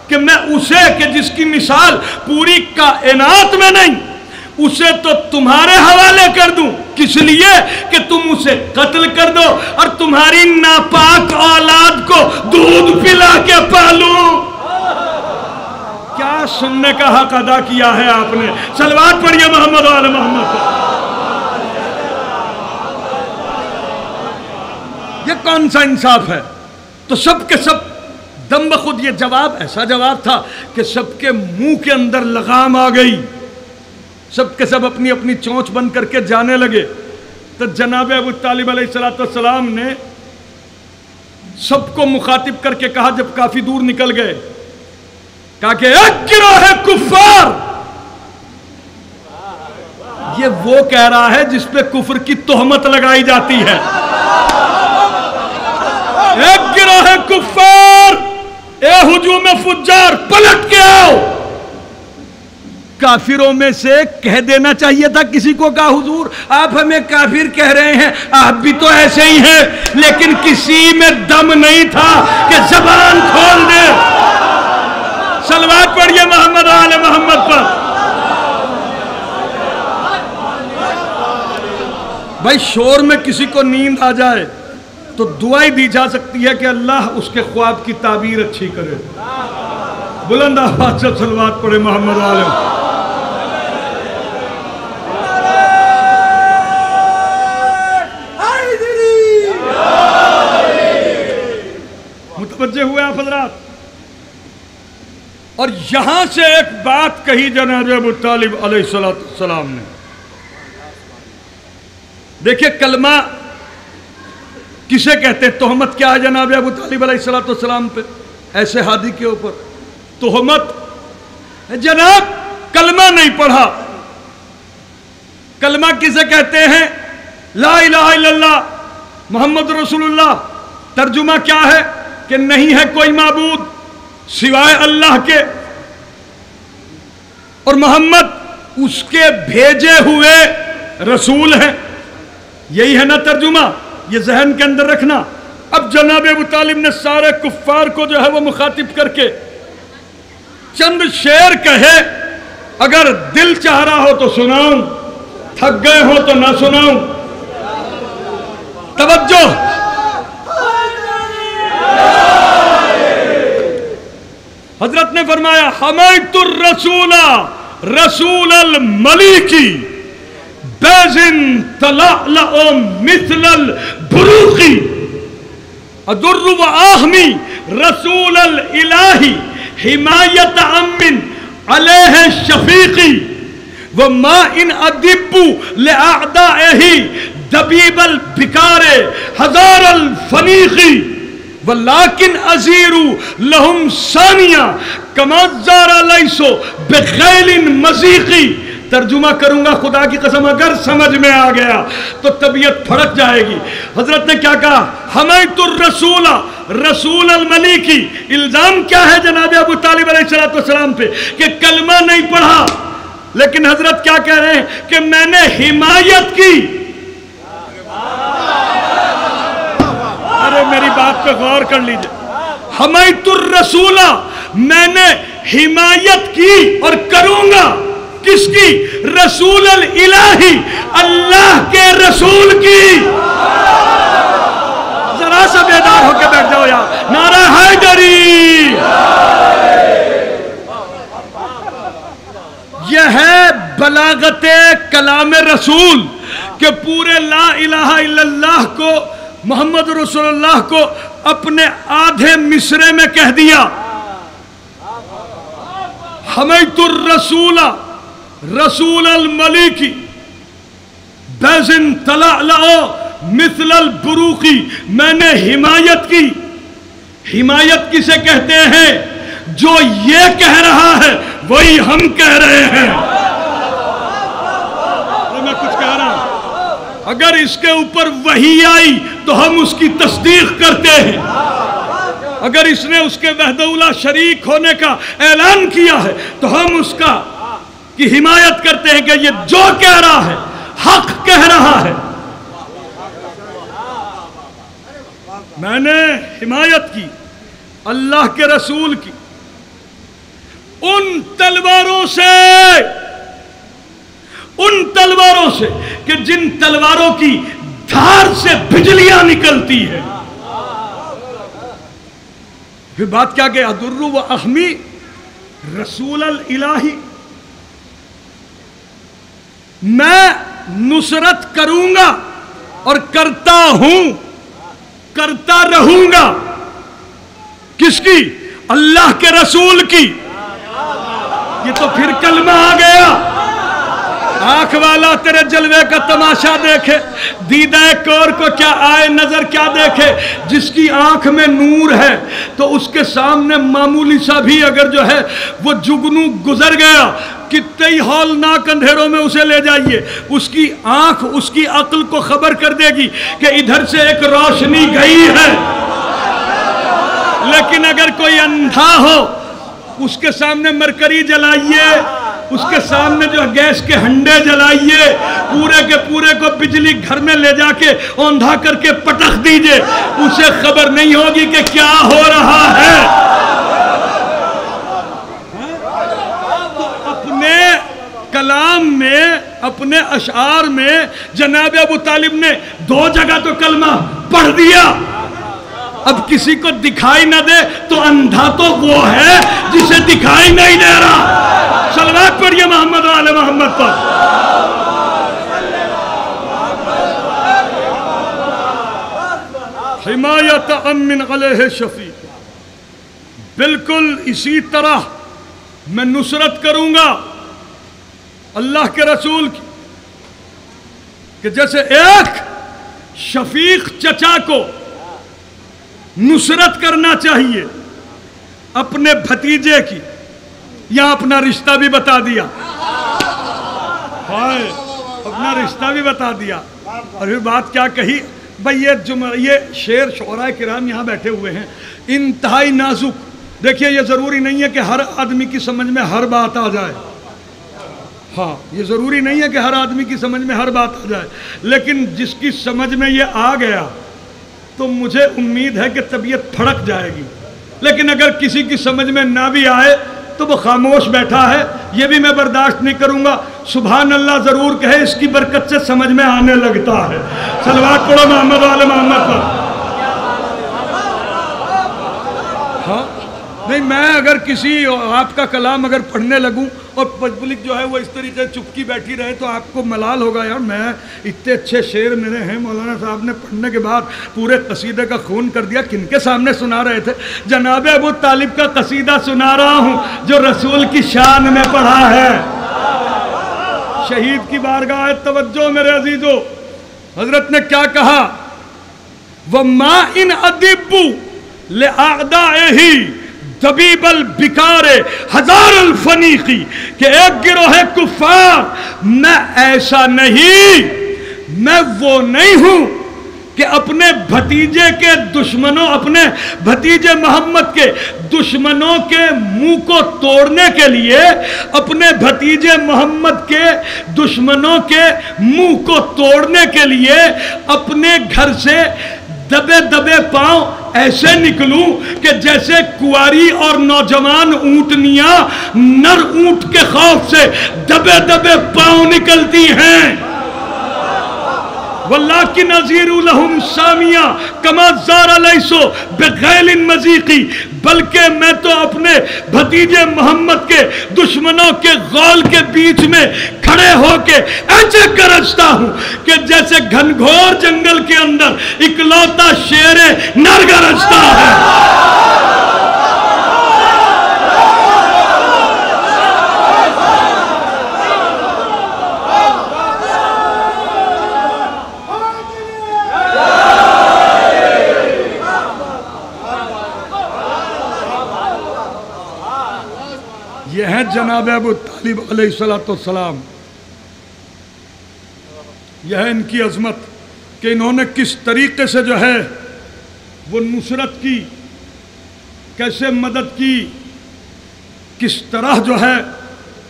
کہ میں اسے، کہ جس کی مثال پوری کائنات میں نہیں، اسے تو تمہارے حوالے کر دوں؟ کس لیے کہ تم اسے قتل کر دو اور تمہاری ناپاک اولاد کو دودھ پلا کے پالوں۔ کیا سننے کا حق ادا کیا ہے آپ نے؟ صلوات پڑھیے محمد و آل محمد پر۔ یہ کون سا انصاف ہے؟ تو سب کے سب دم بخود یہ جواب ایسا جواب تھا کہ سب کے منہ کے اندر لگام آ گئی، سب کے سب اپنی اپنی چونچ بند کر کے جانے لگے۔ تو جناب ابو طالب علیہ السلام نے سب کو مخاطب کر کے کہا، جب کافی دور نکل گئے، کہا کہ ایک گروہ کفار، یہ وہ کہہ رہا ہے جس پہ کفر کی تہمت لگائی جاتی ہے۔ ایک گروہ کفار، اے ہجوم فجار، پلٹ کے آؤ۔ کافروں میں سے کہہ دینا چاہیے تھا کسی کو، کہا حضور آپ ہمیں کافر کہہ رہے ہیں، آپ بھی تو ایسے ہی ہیں، لیکن کسی میں دم نہیں تھا کہ زبان کھول دے۔ صلوات پڑھیے محمد و آل محمد پر۔ بھائی شور میں کسی کو نیند آ جائے تو دعائی دی جا سکتی ہے کہ اللہ اس کے خواب کی تعبیر اچھی کرے۔ بلند آواز سے صلوات پڑھے محمد و آل محمد۔ متوجہ ہوئے آپ حضرات؟ اور یہاں سے ایک بات کہی جناب ابو طالب علیہ السلام نے۔ دیکھیں کلمہ کسے کہتے ہیں؟ تہمت کیا ہے جناب ابو طالب علیہ السلام پہ، ایسے ہادی کے اوپر تہمت؟ جناب کلمہ نہیں پڑھا، کلمہ کسے کہتے ہیں؟ لا الہ الا اللہ محمد رسول اللہ، ترجمہ کیا ہے؟ کہ نہیں ہے کوئی معبود سوائے اللہ کے، اور محمد اس کے بھیجے ہوئے رسول ہیں. یہی ہے نا ترجمہ؟ یہ ذہن کے اندر رکھنا. اب جناب ابو طالب نے سارے کفار کو جو ہے وہ مخاطب کر کے چند شعر کہے. اگر دل چاہ رہا ہو تو سناؤں، تھک گئے ہو تو نہ سناؤں. توجہ، حضرت نے فرمایا حمیت الرسول رسول الملیکی بیزن تلألأ مثل البروقی ادر و آہمی رسول الالہی حمایت امن علیہ شفیقی وما ان ادب لأعدائہ دبیب البکار ہزار الفنیقی ولیکن ازیر لہم ثانیہ کما زار لیسو بخیل مزیقی. ترجمہ کروں گا خدا کی قسم، اگر سمجھ میں آ گیا تو طبیعت پھڑک جائے گی. حضرت نے کیا کہا؟ حمیت الرسول رسول الملیکی. الزام کیا ہے جناب ابو طالب علیہ السلام پہ؟ کہ کلمہ نہیں پڑھا. لیکن حضرت کیا کہہ رہے ہیں؟ کہ میں نے حمایت کی. ارے میری بات پہ غور کر لیجئے. حمیت الرسول، میں نے حمایت کی اور کروں گا. کس کی؟ رسول الالہی، اللہ کے رسول کی. ذرا سا بیدار ہو کے بیٹھ جاؤ یار. نعرہ حیدری. یہ ہے بلاغت کلام رسول کہ پورے لا الہ الا اللہ کو، محمد رسول اللہ کو اپنے آدھے مصرے میں کہہ دیا. حمیت الرسول رسول الملیکی بیزن تلألأ مثل البروقی. میں نے حمایت کی. حمایت کسے کہتے ہیں؟ جو یہ کہہ رہا ہے وہی ہم کہہ رہے ہیں. میں کچھ کہہ رہا ہوں، اگر اس کے اوپر وحی آئی تو ہم اس کی تصدیق کرتے ہیں. اگر اس نے اس کے وحدہ لا شریک ہونے کا اعلان کیا ہے تو ہم اس کا کی حمایت کرتے ہیں کہ یہ جو کہہ رہا ہے حق کہہ رہا ہے. میں نے حمایت کی اللہ کے رسول کی ان تلواروں سے کہ جن تلواروں کی دھار سے بجلیاں نکلتی ہے. پھر بات کیا کہ ادر و احمی رسول الالہی، میں نصرت کروں گا اور کرتا ہوں، کرتا رہوں گا. کس کی؟ اللہ کے رسول کی. یہ تو پھر کلمہ آ گیا. آنکھ والا تیرے جلوے کا تماشا دیکھے، دیدہ کور کو کیا آئے نظر کیا دیکھے. جس کی آنکھ میں نور ہے تو اس کے سامنے معمولی سا بھی اگر جو ہے وہ جگنو گزر گیا، کتنے ہولناک اندھیروں میں اسے لے جائیے، اس کی آنکھ اس کی عقل کو خبر کر دے گی کہ ادھر سے ایک روشنی گئی ہے. لیکن اگر کوئی اندھا ہو، اس کے سامنے مرکری جلائیے، اس کے سامنے جو گیس کے ہنڈے جلائیے، پورے کے پورے کو بجلی گھر میں لے جا کے اوندھا کر کے پٹخ دیجئے، اسے خبر نہیں ہوگی کہ کیا ہو رہا ہے. تو اپنے کلام میں، اپنے اشعار میں جناب ابو طالب نے 2 جگہ تو کلمہ پڑھ دیا. اب کسی کو دکھائی نہ دے تو اندھا تو وہ ہے جسے دکھائی نہیں دے رہا. صلوات پڑھیے محمد و آل محمد پر. حمایت امن علیہ شفیق. بالکل اسی طرح میں نصرت کروں گا اللہ کے رسول کی کہ جیسے ایک شفیق چچا کو نصرت کرنا چاہیے اپنے بھتیجے کی. یہاں اپنا رشتہ بھی بتا دیا. اپنا رشتہ بھی بتا دیا اور پھر بات کیا کہی بھئی یہ شعر شعراء کرام یہاں بیٹھے ہوئے ہیں انتہائی نازک. دیکھیے یہ ضروری نہیں ہے کہ ہر آدمی کی سمجھ میں ہر بات آ جائے. ہاں یہ ضروری نہیں ہے کہ ہر آدمی کی سمجھ میں ہر بات آ جائے, لیکن جس کی سمجھ میں یہ آ گیا تو مجھے امید ہے کہ طبیعت پھڑک جائے گی. لیکن اگر کسی کی سمجھ میں نہ بھی آئے تو وہ خاموش بیٹھا ہے, یہ بھی میں برداشت نہیں کروں گا. سبحان اللہ ضرور کہے, اس کی برکت سے سمجھ میں آنے لگتا ہے. صلوات پڑھو محمد وعلی محمد پر. ہاں نہیں, میں اگر کسی آپ کا کلام اگر پڑھنے لگوں اور پبلک جو ہے وہ اس طریقے چپکی بیٹھی رہے تو آپ کو ملال ہوگا یار میں اتنے اچھے شعر میرے ہیں, مولانا صاحب نے پڑھنے کے بعد پورے قصیدے کا خون کر دیا. کن کے سامنے سنا رہے تھے؟ جناب ابو طالب کا قصیدہ سنا رہا ہوں جو رسول کی شان میں پڑھا ہے. شہید کی بارگاہ توجہ میرے عزیزو, حضرت نے کیا کہا؟ وَمَا إِنْ أَدِبُّ لِأَعْدَائِهِ طبیب البکار ہزار الفنیقی, کہ ایک گروہ کفار, میں ایسا نہیں, میں وہ نہیں ہوں کہ اپنے بھتیجے کے دشمنوں, اپنے بھتیجے محمد کے دشمنوں کے منہ کو توڑنے کے لیے, اپنے بھتیجے محمد کے دشمنوں کے منہ کو توڑنے کے لیے اپنے گھر سے دبے دبے پاؤں ایسے نکلوں کہ جیسے کنواری اور نوجوان اونٹنیاں نر اونٹ کے خوف سے دبے دبے پاؤں نکلتی ہیں. وَلَّكِنْ أَزِيرُ لَهُمْ سَامِيًا كَمَا زَارَ لَيْسُ بِغَيْلٍ مَزِيقِ, بلکہ میں تو اپنے بھتیجے محمد کے دشمنوں کے غول کے بیچ میں کھڑے ہو کے ایسے گرجتا ہوں کہ جیسے گھنگھور جنگل کے اندر اکلوتا شیر نر گرجتا ہے. یہ ہے جناب ابو طالب علیہ السلام. یہ ہے ان کی عظمت کہ انہوں نے کس طریقے سے جو ہے وہ نصرت کی, کیسے مدد کی, کس طرح جو ہے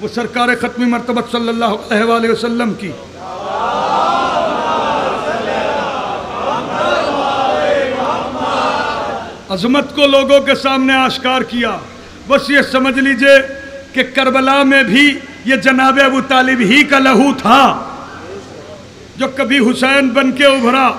وہ سرکار ختمی مرتبہ صلی اللہ علیہ وآلہ وسلم کی عظمت کو لوگوں کے سامنے آشکار کیا. بس یہ سمجھ لیجئے کہ کربلا میں بھی یہ جناب ابو طالب ہی کا لہو تھا جو کبھی حسین بن کے ابھرا,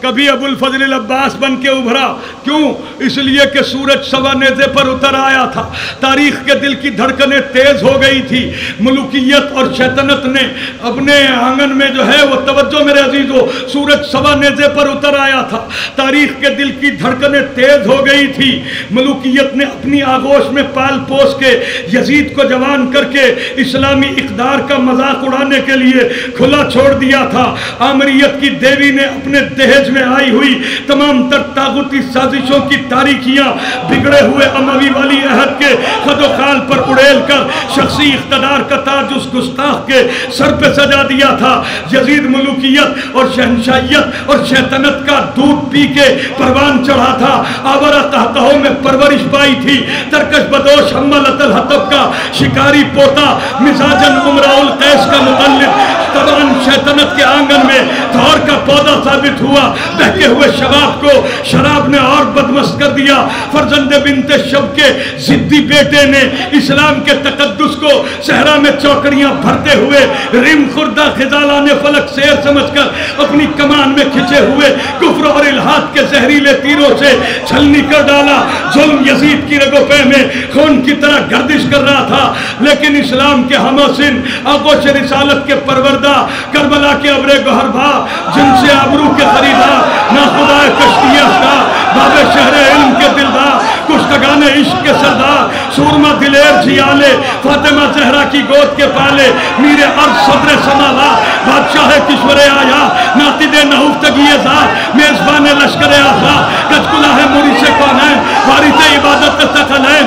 کبھی ابو الفضل العباس بن کے ابھرا. کیوں؟ اس لیے کہ سورج سوا نیزے پر اتر آیا تھا, تاریخ کے دل کی دھڑکنیں تیز ہو گئی تھی, ملوکیت اور شیطنت نے اپنے آنگن میں جو ہے وہ توجہ میرے عزیزو, سورج سوا نیزے پر اتر آیا تھا, تاریخ کے دل کی دھڑکنیں تیز ہو گئی تھی. ملوکیت نے اپنی آغوش میں پال پوس کے یزید کو جوان کر کے اسلامی اقدار کا مذاق اڑانے کے لیے کھلا چھوڑ دیا تھا. آمریت کی دیوی نے اپنے دہیج میں آئی ہوئی تمام تر طاغوتی سازشوں کی تاریکیاں بگڑے ہوئے اموی والی عہد کے خد و خال پر اڑیل کر شخصی اقتدار کا تاج اس گستاخ کے سر پہ سجا دیا تھا. یزید ملوکیت اور شہنشاہیت اور شیطنت کا دودھ پی کے پروان چڑھا تھا, آورہ تحتہوں میں پرورش پائی تھی, ترکش بدوش حملت الحطب کا شکاری پوتا, مزاجن عمرہ القیس کا مقلد, طبعاً شیطنت کے آنگن میں دھور کا پودا ثابت ہوا. بہکے ہوئے شباب کو شراب نے اور بدمست کر دیا. فرزند بنت شب کے ضدی بیٹے نے اسلام کے تقدس کو صحرا میں چوکڑیاں بھرتے ہوئے رم خوردہ خزالان فلک سیر سمجھ کر اپنی کمان میں کھچے ہوئے کفر اور الحاد کے زہریلے تیروں سے چھلنی کر ڈالا. ظلم یزید کی رگوں پہ میں خون کی طرح گردش کر رہا تھا, لیکن اسلام کے ہموسن آغوش رسالت کے پروردہ کربلا کے ابرے گوہر بھا, جن سے ابرو کے خریدا نہ خدا کشتی افتا, باب شہر علم کے دلدار, کشتگان عشق کے سردار, سورما دلیر جیالے, فاطمہ زہرا کی گود کے پالے, میر عرض صدر سمالا, بادشاہ کشور آیا, ناطد نہفتگی ذات, میزبان لشکر آفا, کچکلا ہے موری سے کون ہے, وارث عبادت تقلین,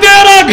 13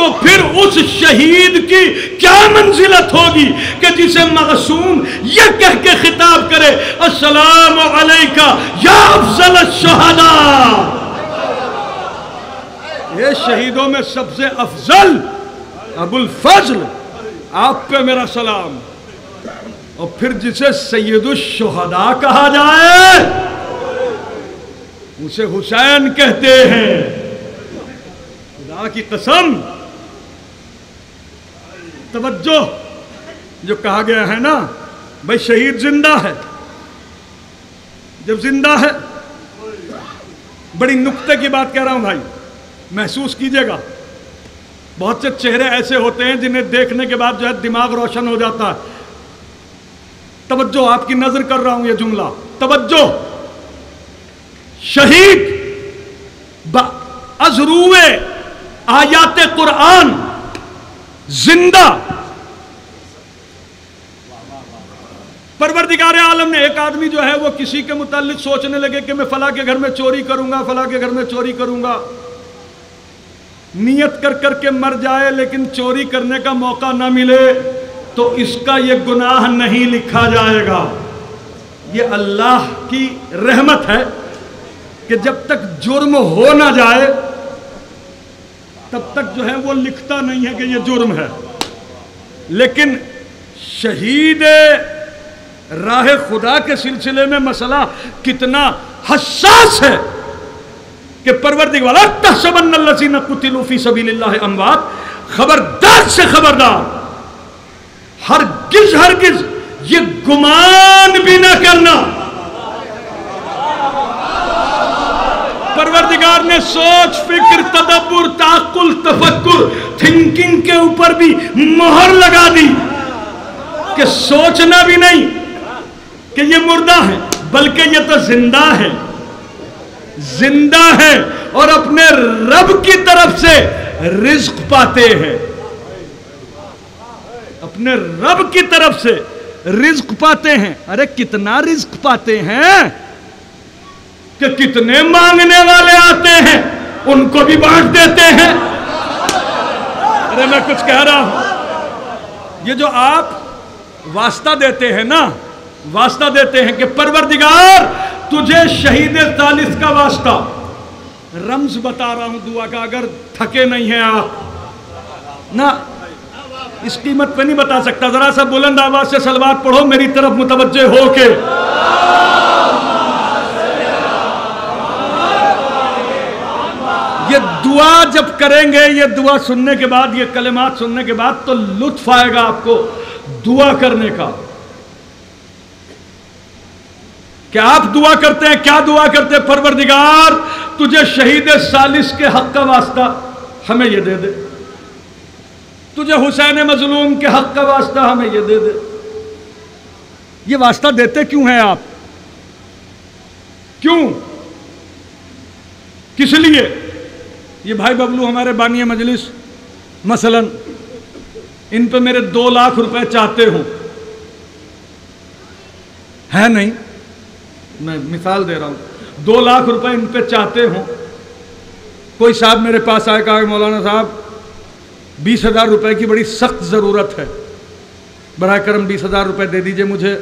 تو پھر اس شہید کی کیا منزلت ہوگی کہ جسے معصوم یہ کہہ کے خطاب کرے السلام علیکہ یا افضل الشہداء، یہ شہیدوں میں سب سے افضل ابو الفضل، آپ پہ میرا سلام۔ اور پھر جسے سید الشہداء کہا جائے اسے حسین کہتے ہیں۔ خدا کی قسم، توجہ، جو کہا گیا ہے نا بھائی شہید زندہ ہے، جب زندہ ہے، بڑی نکتے کی بات کہہ رہا ہوں بھائی، محسوس کیجئے گا، بہت سے چہرے ایسے ہوتے ہیں جنہیں دیکھنے کے بعد جو ہے دماغ روشن ہو جاتا ہے۔ توجہ، آپ کی نظر کر رہا ہوں یہ جملہ، توجہ، شہید ازروے آیات قرآن زندہ، پروردگار عالم نے، ایک آدمی جو ہے وہ کسی کے متعلق سوچنے لگے کہ میں فلاں کے گھر میں چوری کروں گا، فلاں کے گھر میں چوری کروں گا، نیت کر کر کے مر جائے لیکن چوری کرنے کا موقع نہ ملے تو اس کا یہ گناہ نہیں لکھا جائے گا۔ یہ اللہ کی رحمت ہے کہ جب تک جرم ہو نہ جائے تب تک جو ہے وہ لکھتا نہیں ہے کہ یہ جرم ہے۔ لیکن شہید راہ خدا کے سلسلے میں مسئلہ کتنا حساس ہے کہ پروردگار وَلَا تَحْسَبَنَّ الَّذِينَ قُتِلُوا فِي سَبِيلِ اللَّهِ أَمْوَاتٌ، خبردار سے خبردار، ہرگز ہرگز یہ گمان بھی نہ کرنا۔ پروردگار نے سوچ، فکر، تدبر، تعقل، تفکر، تھنکنگ کے اوپر بھی مہر لگا دی کہ سوچنا بھی نہیں کہ یہ مردہ ہے، بلکہ یہ تو زندہ ہے، زندہ ہے اور اپنے رب کی طرف سے رزق پاتے ہیں، اپنے رب کی طرف سے رزق پاتے ہیں۔ ارے کتنا رزق پاتے ہیں کہ کتنے مانگنے والے آتے ہیں ان کو بھی بانٹ دیتے ہیں۔ ارے میں کچھ کہہ رہا ہوں، یہ جو آپ واسطہ دیتے ہیں نا، واسطہ دیتے ہیں کہ پروردگار تجھے شہید ثالث کا واسطہ، رمز بتا رہا ہوں دعا کا، اگر تھکے نہیں ہیں آپ نا، اس قیمت پہ نہیں بتا سکتا، ذرا سا بلند آواز سے صلوات پڑھو میری طرف متوجہ ہو کے۔ یہ دعا جب کریں گے، یہ دعا سننے کے بعد، یہ کلمات سننے کے بعد تو لطف آئے گا آپ کو دعا کرنے کا کہ آپ دعا کرتے ہیں، کیا دعا کرتے ہیں؟ پروردگار تجھے شہید ثالث کے حق کا واسطہ ہمیں یہ دے دے، تجھے حسین مظلوم کے حق کا واسطہ ہمیں یہ دے دے۔ یہ واسطہ دیتے کیوں ہیں آپ؟ کیوں؟ کس لیے؟ یہ بھائی ببلو ہمارے بانی مجلس مثلا ان پہ میرے 2 لاکھ روپے چاہتے ہوں، ہے نہیں، میں مثال دے رہا ہوں، 2 لاکھ روپے ان پہ چاہتے ہوں، کوئی صاحب میرے پاس آئے کہا کہ مولانا صاحب 20,000 روپے کی بڑی سخت ضرورت ہے، براہ کرم 20,000 روپے دے دیجئے مجھے۔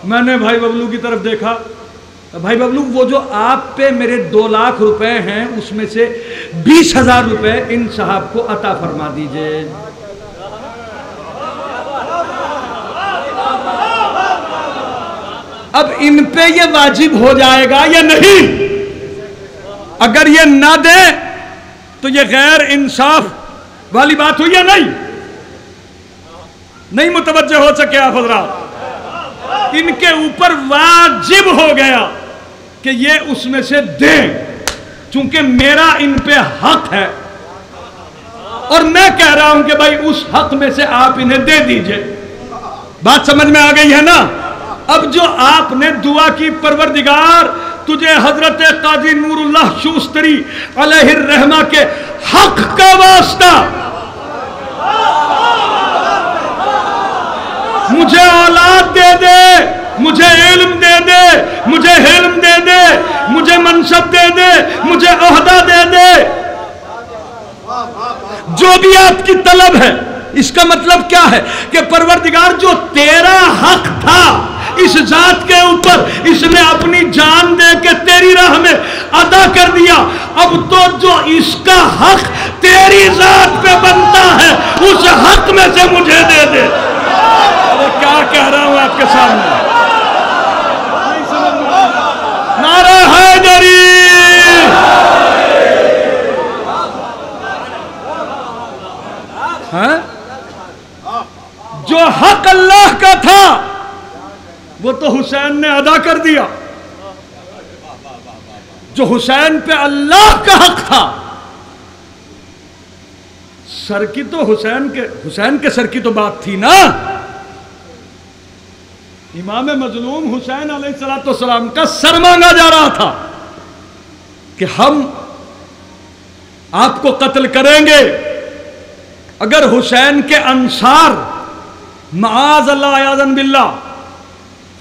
میں نے بھائی ببلو کی طرف دیکھا، بھائی ببلو وہ جو آپ پہ میرے 2 لاکھ روپے ہیں اس میں سے 20,000 روپے ان صاحب کو عطا فرما دیجئے۔ اب ان پہ یہ واجب ہو جائے گا یا نہیں؟ اگر یہ نہ دیں تو یہ غیر انصاف والی بات ہوئی یا نہیں؟ نہیں متوجہ ہو سکے آپ حضرات، ان کے اوپر واجب ہو گیا کہ یہ اس میں سے دیں، چونکہ میرا ان پہ حق ہے اور میں کہہ رہا ہوں کہ بھائی اس حق میں سے آپ انہیں دے دیجئے۔ بات سمجھ میں آ گئی ہے نا؟ اب جو آپ نے دعا کی پروردگار تجھے حضرت قاضی نور اللہ شوستری علیہ الرحمہ کے حق کا واسطہ، مجھے اولاد دے دے، مجھے علم دے دے، مجھے حلم دے دے، مجھے منصب دے دے، مجھے عہدہ دے دے، جو بھی آپ کی طلب ہے، اس کا مطلب کیا ہے کہ پروردگار جو تیرا حق تھا اس ذات کے اوپر، اس نے اپنی جان دے کے تیری راہ میں ادا کر دیا، اب تو جو اس کا حق تیری ذات پہ بنتا ہے اس حق میں سے مجھے دے دے۔ کیا کہہ رہا ہوں آپ کے سامنے؟ نعرہ حیدری! جو حق اللہ کا تھا وہ تو حسین نے ادا کر دیا، جو حسین پہ اللہ کا حق تھا، سر کی تو حسین کے سر کی تو بات تھی نا۔ امام مظلوم حسین علیہ السلام کا سر مانگا جا رہا تھا کہ ہم آپ کو قتل کریں گے اگر حسین کے انصار معاذ اللہ اعاذن باللہ،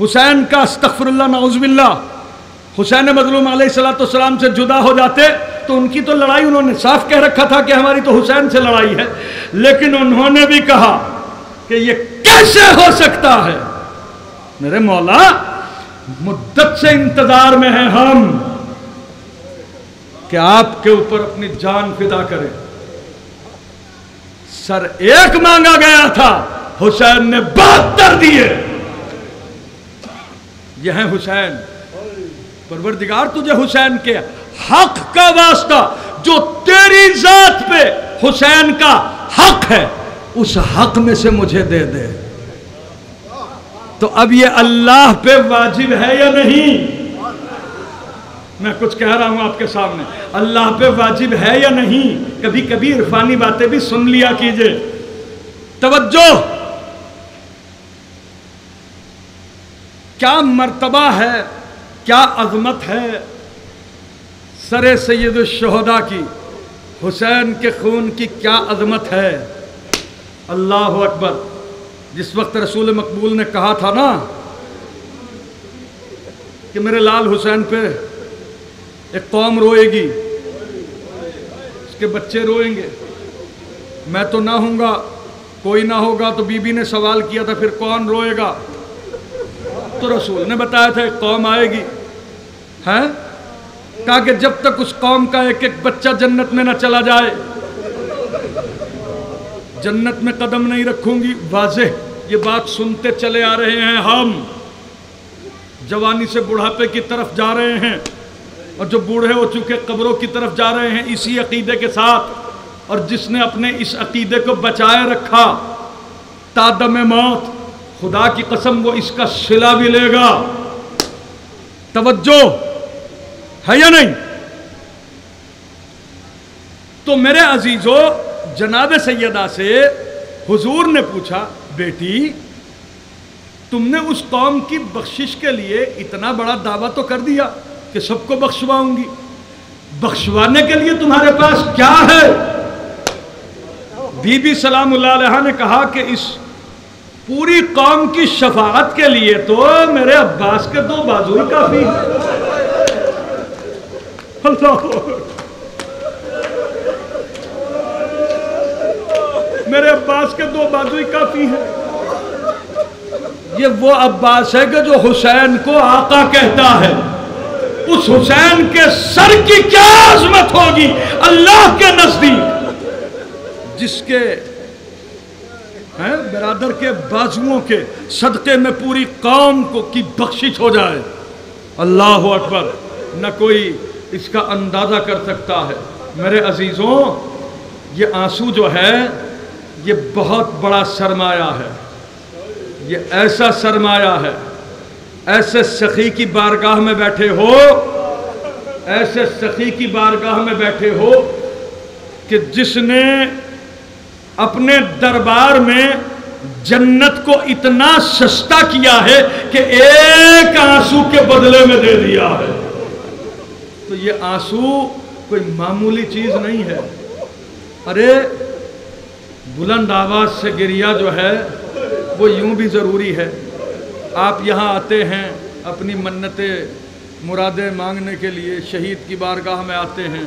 حسین کا استغفر اللہ نعوذ باللہ، حسین مظلوم علیہ السلام سے جدا ہو جاتے تو ان کی تو لڑائی انہوں نے صاف کہہ رکھا تھا کہ ہماری تو حسین سے لڑائی ہے، لیکن انہوں نے بھی کہا کہ یہ کیسے ہو سکتا ہے؟ میرے مولا مدت سے انتظار میں ہیں ہم کہ آپ کے اوپر اپنی جان فدا کریں۔ سر ایک مانگا گیا تھا، حسین نے 72 دیے۔ یہ ہیں حسین۔ پروردگار تجھے حسین کے حق کا واسطہ جو تیری ذات پہ حسین کا حق ہے اس حق میں سے مجھے دے دے۔ تو اب یہ اللہ پہ واجب ہے یا نہیں؟ میں کچھ کہہ رہا ہوں آپ کے سامنے، اللہ پہ واجب ہے یا نہیں؟ کبھی کبھی عرفانی باتیں بھی سن لیا کیجئے۔ توجہ، کیا مرتبہ ہے، کیا عظمت ہے سر سید الشہداء کی، حسین کے خون کی کیا عظمت ہے۔ اللہ اکبر۔ جس وقت رسول مقبول نے کہا تھا نا کہ میرے لال حسین پہ ایک قوم روئے گی، اس کے بچے روئیں گے، میں تو نہ ہوں گا، کوئی نہ ہوگا، تو بی بی نے سوال کیا تھا پھر کون روئے گا؟ تو رسول نے بتایا تھا ایک قوم آئے گی، ہے کہا کہ جب تک اس قوم کا ایک ایک بچہ جنت میں نہ چلا جائے جنت میں قدم نہیں رکھوں گی۔ واضح یہ بات سنتے چلے آ رہے ہیں، ہم جوانی سے بڑھاپے کی طرف جا رہے ہیں، اور جو بوڑھے ہو چکے قبروں کی طرف جا رہے ہیں اسی عقیدے کے ساتھ، اور جس نے اپنے اس عقیدے کو بچائے رکھا تا دم موت، خدا کی قسم وہ اس کا صلہ بھی لے گا۔ توجہ ہے یا نہیں؟ تو میرے عزیزو، جناب سیدہ سے حضور نے پوچھا، بیٹی تم نے اس قوم کی بخشش کے لیے اتنا بڑا دعویٰ تو کر دیا کہ سب کو بخشواؤں گی، بخشوانے کے لیے تمہارے پاس کیا ہے؟ بی بی سلام اللہ علیہ نے کہا کہ اس پوری قوم کی شفاعت کے لیے تو میرے عباس کے 2 بازو ہی کافی ہیں۔ اللہ، میرے عباس کے 2 بازو ہی کافی ہیں۔ یہ وہ عباس ہے کہ جو حسین کو آقا کہتا ہے، اس حسین کے سر کی کیا عظمت ہوگی اللہ کے نزدیک، جس کے برادر کے بازوؤں کے صدقے میں پوری قوم کو کی بخشش ہو جائے۔ اللہ اکبر، نہ کوئی اس کا اندازہ کر سکتا ہے۔ میرے عزیزوں، یہ آنسو جو ہے یہ بہت بڑا سرمایہ ہے، یہ ایسا سرمایہ ہے۔ ایسے سخی کی بارگاہ میں بیٹھے ہو، ایسے سخی کی بارگاہ میں بیٹھے ہو کہ جس نے اپنے دربار میں جنت کو اتنا سستا کیا ہے کہ ایک آنسو کے بدلے میں دے دیا ہے۔ تو یہ آنسو کوئی معمولی چیز نہیں ہے۔ ارے بلند آواز سے گریہ جو ہے وہ یوں بھی ضروری ہے۔ آپ یہاں آتے ہیں اپنی منتیں مرادیں مانگنے کے لیے، شہید کی بارگاہ میں آتے ہیں،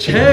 6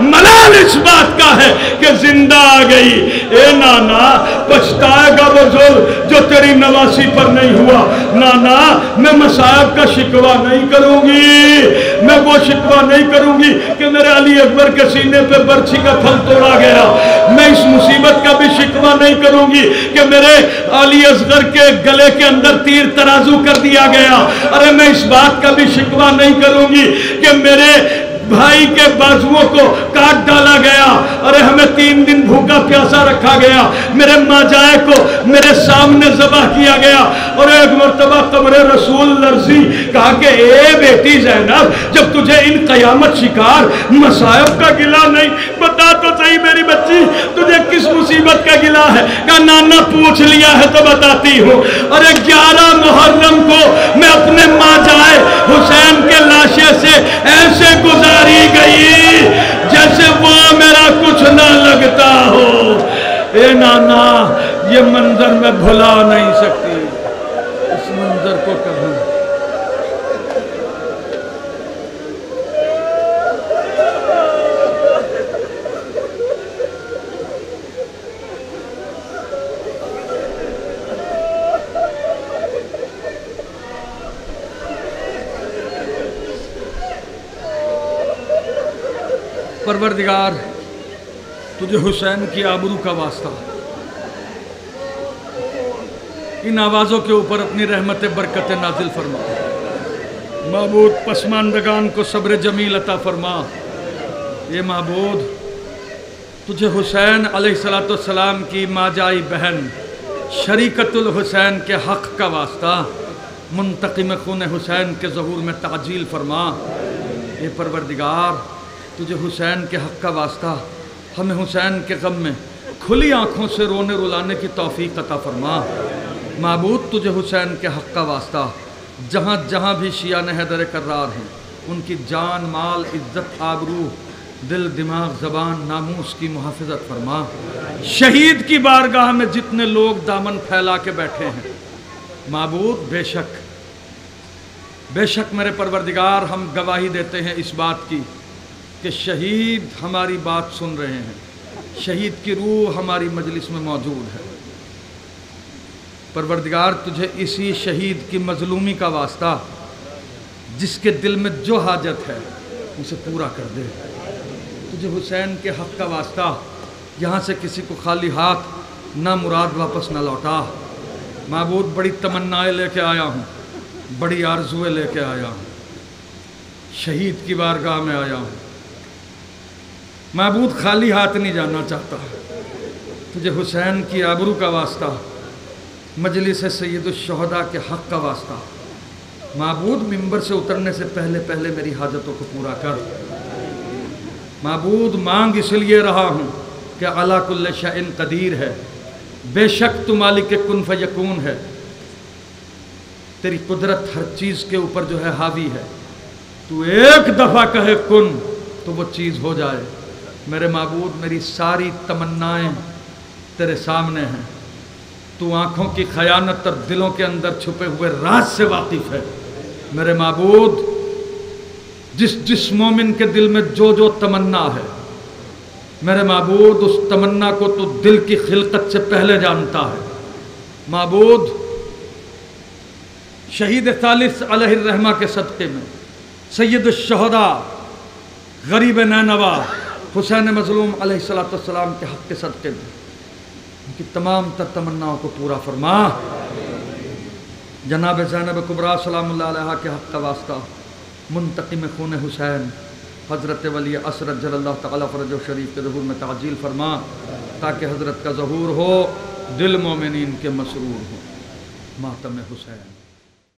ملال اس بات کا ہے کہ زندہ آ گئی، اے نانا پچھتائے گا وہ ظلم جو تیری نواسی پر نہیں ہوا، نانا میں مصائب کا شکوہ نہیں کروں گی، میں وہ شکوہ نہیں کروں گی کہ میرے علی اکبر کے سینے پہ برچھی کا پھل توڑا گیا، میں اس مصیبت کا بھی شکوہ نہیں کروں گی کہ میرے علی اصغر کے گلے کے اندر تیر ترازو کر دیا گیا، ارے میں اس بات کا بھی شکوہ نہیں کروں گی کہ میرے بھائی کے بازوؤں کو کاٹ ڈالا گیا، ارے ہمیں 3 دن بھوکا پیاسا رکھا گیا، میرے ماجائے کو میرے سامنے ذبح کیا گیا، اور ایک مرتبہ قبر رسول لرزی، کہا کہ اے بیٹی زینب جب تجھے ان قیامت شکار مصائب کا گلہ نہیں، بتا تو صحیح میری بچی تجھے کس مصیبت کا گلہ ہے؟ کہا نانا پوچھ لیا ہے تو بتاتی ہوں، اور 11 محرم کو میں اپنے ماجائے حسین کے لاشے سے ایسے گزاری گئی جیسے وہ میرا کچھ نہ لگتا ہو، اے نانا یہ منظر میں بھلا نہیں سکتی، اس منظر کو کبھی پروردگار تجھے حسین کی آبرو کا واسطہ ان آوازوں کے اوپر اپنی رحمت برکت نازل فرما، معبود پسماندگان کو صبر جمیل عطا فرما، یہ معبود تجھے حسین علیہ السلام کی ماجائی بہن شریکت الحسین کے حق کا واسطہ منتقم خون حسین کے ظہور میں تعجیل فرما، یہ پروردگار تجھے حسین کے حق کا واسطہ ہمیں حسین کے غم میں کھلی آنکھوں سے رونے رلانے کی توفیق عطا فرما، معبود تجھے حسین کے حق کا واسطہ جہاں جہاں بھی شیعہ حیدر کرار ہیں ان کی جان مال عزت آبرو دل دماغ زبان ناموس کی محافظت فرما، شہید کی بارگاہ میں جتنے لوگ دامن پھیلا کے بیٹھے ہیں معبود بے شک میرے پروردگار ہم گواہی دیتے ہیں اس بات کی کہ شہید ہماری بات سن رہے ہیں، شہید کی روح ہماری مجلس میں موجود ہے، پروردگار تجھے اسی شہید کی مظلومی کا واسطہ جس کے دل میں جو حاجت ہے اسے پورا کر دے، تجھے حسین کے حق کا واسطہ یہاں سے کسی کو خالی ہاتھ نہ مراد واپس نہ لوٹا، معبود بڑی تمنائیں لے کے آیا ہوں، بڑی آرزویں لے کے آیا ہوں، شہید کی بارگاہ میں آیا ہوں، معبود خالی ہاتھ نہیں جانا چاہتا، تجھے حسین کی آبرو کا واسطہ مجلس سید الشہداء کے حق کا واسطہ معبود منبر سے اترنے سے پہلے میری حاجتوں کو پورا کر، معبود مانگ اس لیے رہا ہوں کہ علی کل شیء قدیر ہے، بے شک تو مالک کن فیکون ہے، تیری قدرت ہر چیز کے اوپر جو ہے حاوی ہے، تو ایک دفعہ کہے کن تو وہ چیز ہو جائے، میرے معبود میری ساری تمنائیں تیرے سامنے ہیں، تو آنکھوں کی خیانت اور دلوں کے اندر چھپے ہوئے راز سے واقف ہے، میرے معبود جس مومن کے دل میں جو تمنا ہے میرے معبود اس تمنا کو تو دل کی خلقت سے پہلے جانتا ہے، معبود شہید ثالث علیہ الرحمہ کے صدقے میں سید الشہداء غریب نینوا حسین مظلوم علیہ السلام کے حق کے صدقے میں ان کی تمام تر تمناؤں کو پورا فرما، جناب زینب کبریٰ سلام اللہ علیہ کے حق کا واسطہ منتقم خون حسین حضرت ولی عصر جل اللہ تعالیٰ فرجہ شریف کے ظہور میں تعجیل فرما، تاکہ حضرت کا ظہور ہو دل مومنین کے مسرور ہو، ماتم حسین۔